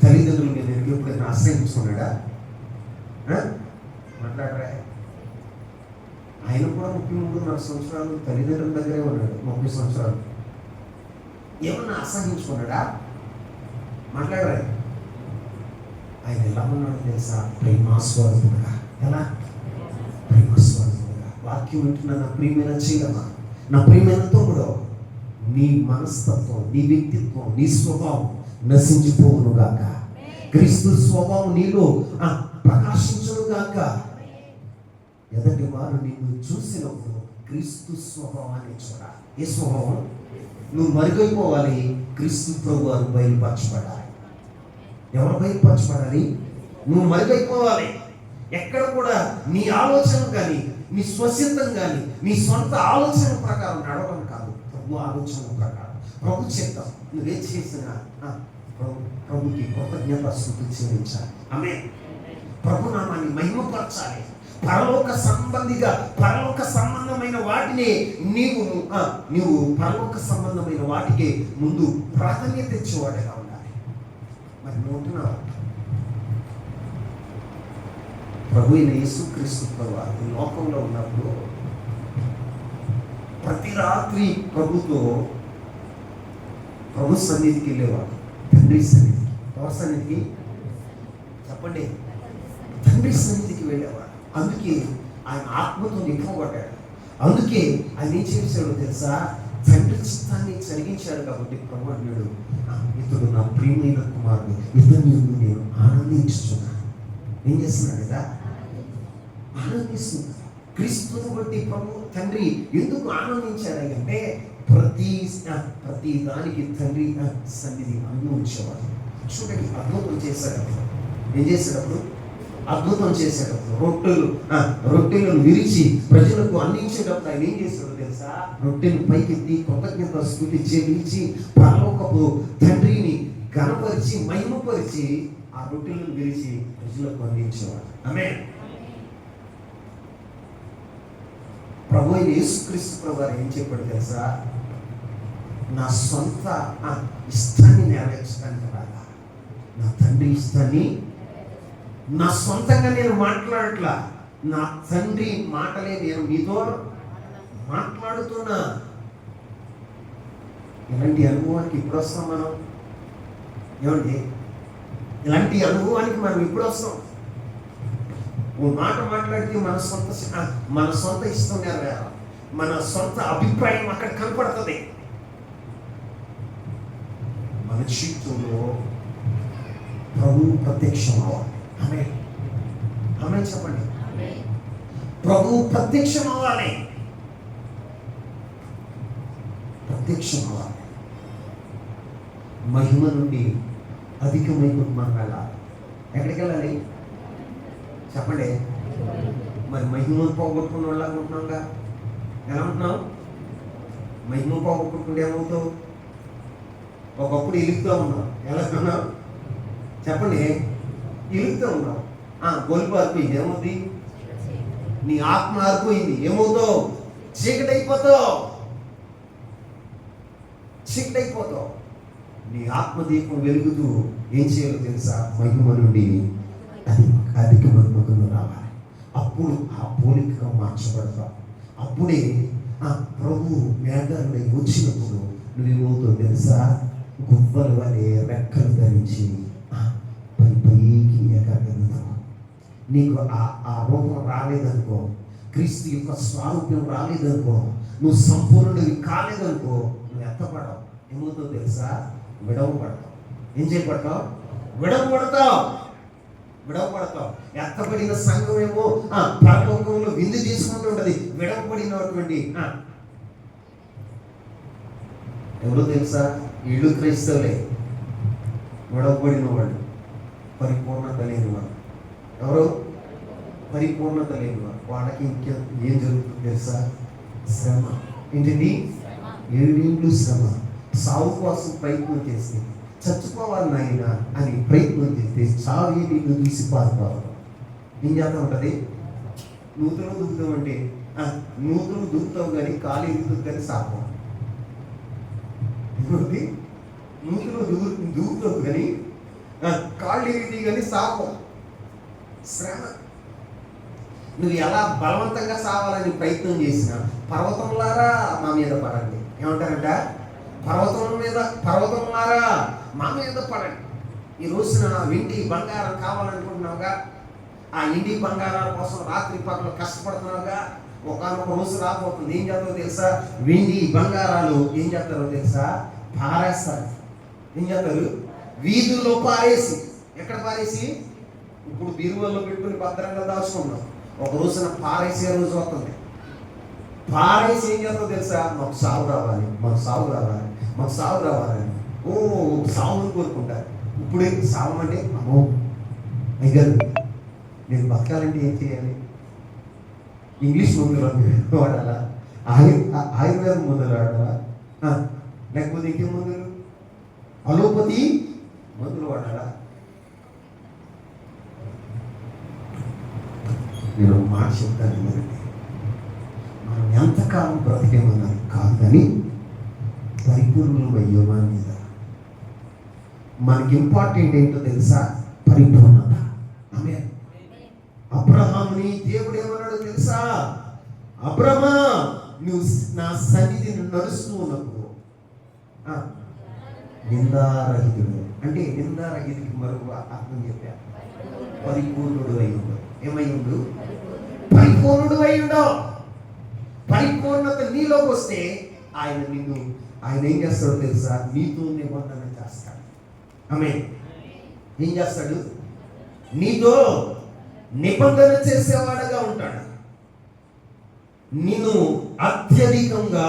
తల్లిదండ్రులు మీద ఎప్పుడైనా ఆశ్రయించుకున్నాడా? మాట్లాడరా? ఆయన కూడా 33 సంవత్సరాలు తల్లిదండ్రుల దగ్గరే ఉన్నాడు. 30 సంవత్సరాలు ఏమన్నా అసహించుకున్నాడా? మాట్లాడరా? ఆయన ఎలా ఉన్నాడు తెలుసా? ప్రేమాస్వాదుడుగా. ఎలా? ప్రేమాస్వాదుడుగా. వాక్యం వింటున్నా నా ప్రియమైన చీలమా, నా ప్రియమైన తమ్ముడు, నీ మనస్తత్వం, నీ వ్యక్తిత్వం, నీ స్వభావం నశించిపోవును గాక. క్రీస్తు స్వభావం నీలో ప్రకాశించును గాక. ఎదటి వారు నిన్ను చూసినప్పుడు క్రీస్తు స్వభావాన్ని చూడాలి. ఏ స్వభావం? నువ్వు మరుగైపోవాలి, క్రీస్తు ప్రభు వారు బయలుపరచబడాలి. ఎవరు బయలుపరచబడాలి? నువ్వు మరుగైపోవాలి. ఎక్కడ కూడా నీ ఆలోచన కానీ, నీ స్వసిద్ధం కానీ, నీ సొంత ఆలోచన ప్రకారం నడవడం కాదు, ప్రభు ఆలోచన ప్రకారం, ప్రభు చిత్తం. నువ్వేం చేసినా ప్రభుకి కృతజ్ఞత స్తుతి చెల్లించాలి. ఆమేన్. ప్రభు నామాన్ని మహిమపరచాలి. పరలోక సంబంధిగా, పరలోక సంబంధమైన వాటిని నీవు పరలోక సంబంధమైన వాటికి ముందు ప్రాధాన్యత ఇచ్చేవాడిగా ఉండాలి. మరి నువ్వుంటున్నావు? ప్రభు అయిన యేసుక్రీస్తు ప్రభువు ఈ లోకంలో ఉన్నప్పుడు ప్రతి రాత్రి ప్రభు సన్నిధికి వెళ్ళేవాడు. తండ్రి సన్నిధికి. ఎవరి సన్నిధికి చెప్పండి? తండ్రి సన్నిధికి వెళ్ళేవాడు. అందుకే ఆయన ఆత్మతో నింపబడ్డాడు. అందుకే ఆయన ఏం చేశాడో తెలుసా? తండ్రి చిత్తాన్ని జరిగించాడు. కాబట్టి ప్రభు అన్నాడు, ఇతడు నా ప్రియమైన కుమారుడు, ఇతని నేను ఆనందించుతున్నాను. ఏం చేస్తున్నాడు కదా? ఆనందిస్తున్నాడు. క్రీస్తుని బట్టి ప్రభు తండ్రి ఎందుకు ఆనందించాడంటే ప్రతి దానికి తండ్రి సన్నిధి అనుభవించేవాడు. చూడండి, అద్భుతం చేశాడు. ఏం చేసేటప్పుడు? అద్భుతం చేసేటప్పుడు రొట్టెలను విరిచి ప్రజలకు అందించేటప్పుడు ఆయన ఏం చేస్తాడో తెలుసా? రొట్టెను పైకెత్తి కృతజ్ఞత స్తుతి చెల్లించి పరలోకపు తండ్రిని ఘనపరిచి మహిమపరిచి ఆ రొట్టెలను విరిచి ప్రజలకు అందించేవాడు. ఆమేన్. ప్రభు అయిన యేసుక్రీస్తు ప్రభువారు ఏం చెప్పాడు తెలుసా? నా సొంత ఇష్టాన్ని నెరవేర్చడానికి రాగా, నా తండ్రి ఇష్టాన్ని నా సొంతంగా నేను మాట్లాడట్లా, నా తండ్రి మాటలే నేను మీతో మాట్లాడుతున్నా. ఇలాంటి అనుభవానికి ఇప్పుడు వస్తాం మనం? ఏమండి, ఇలాంటి అనుభవానికి మనం ఇప్పుడు వస్తాం? ఓ మాట మాట్లాడితే మన సొంత ఇష్టం నెరవేరాలి, మన సొంత అభిప్రాయం అక్కడ కనపడుతుంది. మన జీవితంలో ప్రభు ప్రత్యక్షం అవ్వాలి. ఆమేన్. ఆమేన్ చెప్పండి. ప్రభు ప్రత్యక్షం అవ్వాలి. ప్రత్యక్షం అవ్వాలి. మహిమ నుండి అధికమైన మనం వెళ్ళాలి. ఎక్కడికి వెళ్ళాలి చెప్పండి? మరి మహిమను పోగొట్టుకున్న వాళ్ళగా ఉంటున్నాంగా. ఎలా ఉంటున్నావు? మహిమ పోగొట్టుకుంటే ఏమవుతావు? ఒకప్పుడు ఇలుగుతూ ఉన్నావు. ఎలా ఉన్నావు చెప్పండి? ఇలుగుతూ ఉన్నావు. గొలుపు ఆరిపోయింది, ఏమవుతుంది? నీ ఆత్మ ఆరిపోయింది, ఏమవుతావు? చీకటైపోతావు. నీ ఆత్మదీపం వెలుగుతూ ఏం చేయాలో తెలుసా? మహిమ నుండి అధిక మహిమకు రావాలి. అప్పుడు ఆ పోలికగా మార్చబడతావు. అప్పుడే ఆ ప్రభు మేఘాలుడై వచ్చినప్పుడు నువ్వేమవుతావు తెలుసా? గువ్వల వలె రెక్కలు ధరించి పైకి ఎగగలుగుతావు. నీకు ఆ రూపం రాలేదనుకో, క్రీస్తు యొక్క స్వరూపం రాలేదనుకో, నువ్వు సంపూర్ణుడివి కాలేదనుకో, నువ్వు ఎత్తపడవు. ఏమవుతావు తెలుసా? విడవపడతావు. ఏం చేయబడతావు? విడవపడతావు. ఎత్తపడిన సంఘం ఏమో పరలోకంలో విందు చేసుకుంటూ ఉంటది. విడవపడినటువంటి ఎవరో తెలుసా? వీళ్ళు క్రైస్తవులే. విడవపడిన వాళ్ళు, పరిపూర్ణత లేని వాళ్ళు. ఎవరు? పరిపూర్ణత లేని వాళ్ళు. వాళ్ళకి ఇంకేం జరుగుతుంది తెలుసా? శ్రమ. ఏంటండి? 7 శ్రమ. సావు కోసం ప్రయత్నం చేసి చచ్చిపోవాలి నాయన అని ప్రయత్నం చేస్తే చావి నిన్ను తీసి పారిపోవాలి. ఏం చేస్తా ఉంటుంది? నూతులు దుక్కుతామంటే నూతులు దుక్కుతావు కానీ కాలు ఎదుగుతుంది కానీ సాపం. నూతులు దూకుతావు కానీ కాళ్ళు ఎరిగి కానీ సాపం, శ్రమ. నువ్వు ఎలా బలవంతంగా సావాలని ప్రయత్నం చేసినా పర్వతంలారా మా మీద పడండి. ఏమంటారంట? పర్వతంలారా మా మీద పడండి. ఈ రోజున వెండి బంగారం కావాలనుకుంటున్నావుగా, ఆ ఇండి బంగారాల కోసం రాత్రి పగలు కష్టపడుతున్నావుగా, ఒకనొక రోజు రాబోతుంది. ఏం చేస్తారో తెలుసా? వెండి బంగారాలు ఏం చేస్తారో తెలుసా? పారేస్తారు. ఏం చేస్తారు? వీధుల్లో పారేసి. ఎక్కడ పారేసి? ఇప్పుడు బీరువాల్లో పెట్టుకుని భద్రంగా దాచుకున్నాం. ఒక రోజున పారేసే రోజు వస్తుంది. పారేసి ఏం చేస్తారో తెలుసా? మాకు సాగు రావాలి, మాకు సాగు రావాలి, మాకు సాగు రావాలని సాగుని కోరుకుంటారు. ఇప్పుడే సాగు అంటే అమ్మో అయ్యారు, నేను బతకాలంటే ఏం చేయాలి? ఇంగ్లీష్ మందులు వాడాలా? ఆయుర్వేదం మందులు వాడాలా? లేకపోతే ఇంకే మందులు? అలోపతి మందులు వాడాలా? నేను మాట చెప్తాను ఏమంటే, మనం ఎంతకాలం బ్రతికేమన్నది కాదు కానీ పరిపూర్ణం అయ్యోమా మీద. మనకి ఇంపార్టెంట్ ఏంటో తెలుసా? పరిపూర్ణత. ఆమె అబ్రహాముని దేవుడు ఏమన్నాడు తెలుసా? అబ్రహమా, నువ్వు నా సన్నిధిని నడుస్తూ ఉన్నప్పుడు నిందారహితుడు అంటే నిందారహితుడికి మరొక అర్థం చెప్పా, పరిపూర్ణుడు అయి ఉండవు. ఏమై ఉండు? పరిపూర్ణుడు అయి ఉండవు. పరిపూర్ణత నీలోకి వస్తే ఆయన ఏం చేస్తాడో తెలుసా? నీతో నిబంధన చేస్తాడు. ఆమేన్. ఏం చేస్తాడు? నీతో నిబంధన చేసేవాడుగా ఉంటాడు. నిన్ను అత్యధికంగా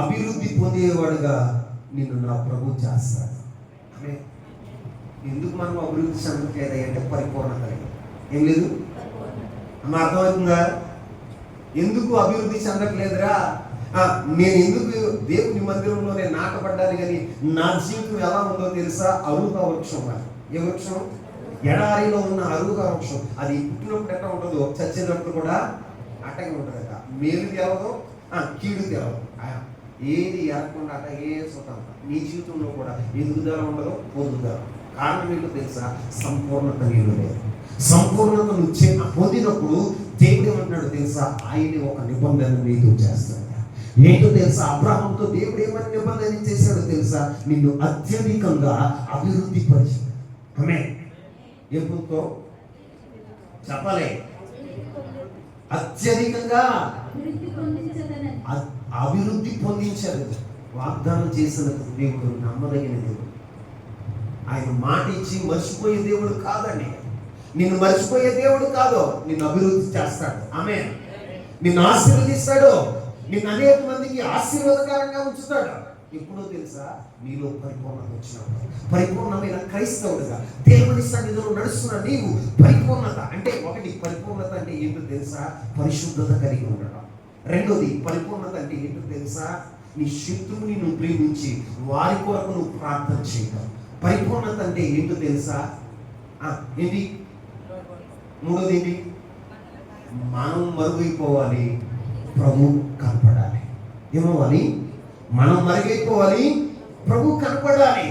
అభివృద్ధి పొందేవాడుగా నిన్ను నా ప్రభు చేస్తాడు. ఆమేన్. ఎందుకు మనం అభివృద్ధి చెందట్లేదు అంటే పరిపూర్ణత లేదు. ఏం లేదు? అన్న అర్థమవుతుందా? ఎందుకు అభివృద్ధి చెందట్లేదురా? నేను ఎందుకు దేవుని మందిరంలో నేను నాటపడ్డాను కానీ నా జీవితం ఎలా ఉందో తెలుసా? అరుక వృక్షం. ఏ వృక్షం? ఎడారిలో ఉన్న అరుక వృక్షం. అది పుట్టినప్పుడు ఎట్లా ఉంటుందో చచ్చినప్పుడు కూడా అట్టగా ఉంటుందట. మేలు తెలవదు, కీడు తెలవదు. ఏది ఎరకుండా అట్ట ఏ సుతం. నీ జీవితంలో కూడా ఎదుగుదల ఉండదు, పొందుదల. కారణం ఏంటో తెలుసా? సంపూర్ణత నీళ్ళు లేదు. సంపూర్ణత నువ్వు పొందినప్పుడు దేవుడు ఏమంటున్నాడు తెలుసా? ఆయన ఒక నిబంధన నీతో చేస్తాడు. ఏంటో తెలుసా? అబ్రహాంతో దేవుడు ఏమని నిబంధన చేశాడో తెలుసా? నిన్ను అత్యధికంగా అభివృద్ధి పరిచాడు. ఆమేన్. ఎప్పుడుతో చెప్పలే? అత్యధికంగా అభివృద్ధి పొందించాడు. వాగ్దానం చేసిన దేవుడు నమ్మదగిన దేవుడు. ఆయన మాట ఇచ్చి మర్చిపోయే దేవుడు కాదండి. నిన్ను మర్చిపోయే దేవుడు కాదు. నిన్ను అభివృద్ధి చేస్తాడు. ఆమేన్. నిన్ను ఆశీర్వదిస్తాడు. నిన్ను అనేక మందికి ఆశీర్వాదకరంగా ఉంచుతాడు. ఎప్పుడో తెలుసా? నీలో పరిపూర్ణత వచ్చినప్పుడు. పరిపూర్ణమైన క్రైస్తవుడిగా దేవుని సన్నిధిలో నడుస్తున్న నీవు పరిపూర్ణత అంటే, ఒకటి పరిపూర్ణత అంటే ఏంటో తెలుసా? పరిశుద్ధత కలిగి ఉండడం. రెండోది పరిపూర్ణత అంటే ఏంటో తెలుసా? నీ శత్రువుని నువ్వు ప్రేమించి వారి కొరకు నువ్వు ప్రార్థన చేయడం. పరిపూర్ణత అంటే ఏంటో తెలుసా? ఏంటి? మూడోది ఏంటి? మనం మరుగైపోవాలి, ప్రభు కనపడాలి. ఏమవ్వాలి? మనం మరుగైపోవాలి, ప్రభు కనపడాలి.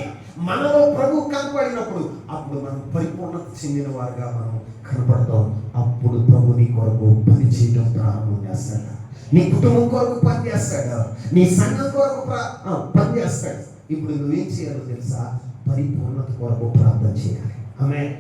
మనలో ప్రభు కనపడినప్పుడు అప్పుడు మనం పరిపూర్ణత చెందిన వారుగా మనం కనపడతాం. అప్పుడు ప్రభు నీ కొరకు పని చేయడం ప్రారంభం చేస్తాడు. నీ కుటుంబం కొరకు పని చేస్తాడు. నీ సంఘం కొరకు పని చేస్తాడు. ఇప్పుడు నువ్వేం చేయాలో తెలుసా? పరిపూర్ణత కొరకు ప్రార్థన చేయాలి. ఆమేన్.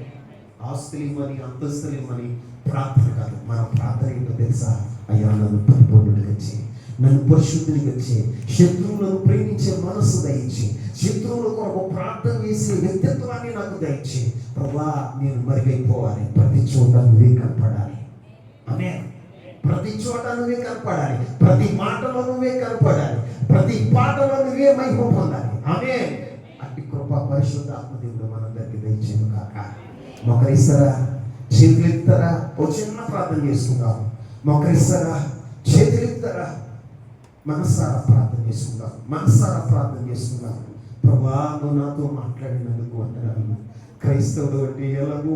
ఆస్తులు ఇవ్వని, అంతస్తులు ఇవ్వని ప్రార్థన కాదు. మన ప్రార్థన ఏంటో తెలుసా? అయ్యా, నన్ను పరిపూర్ణుడిగా చేయి, నన్ను పరిశుద్ధునిగా చేయి, శత్రువులను ప్రేమించే మనస్సు దయచి, శత్రువుల కొరకు ప్రార్థన చేసే వ్యక్తిత్వాన్ని నాకు దయచి. ప్రభా, నేను మరుగైపోవాలి, ప్రతి చోట నువ్వే కనపడాలి. ఆమేన్. ప్రతి చోట నువ్వే కనపడాలి, ప్రతి మాటలో నువ్వే కనపడాలి, ప్రతి పాటలో నువ్వే మహిమ పొందాలి. ఆమేన్. అట్టి కృప పరిశుద్ధాత్మ దేవుడు మనందరికీ దయచేయను కాక. మొక్కరిస్తారా? చేతులెత్తారా? ఓ చిన్న ప్రార్థన చేసుకుందాం. మొక్కరిస్తారా? చేతులెత్తారా? మనసారా ప్రార్థన చేసుకుందాం, మనసారా ప్రార్థన చేసుకుందాం. ప్రభా నువ్వు నాతో మాట్లాడినందుకు వందనాలు. క్రైస్తవుడు అంటే ఎలాగో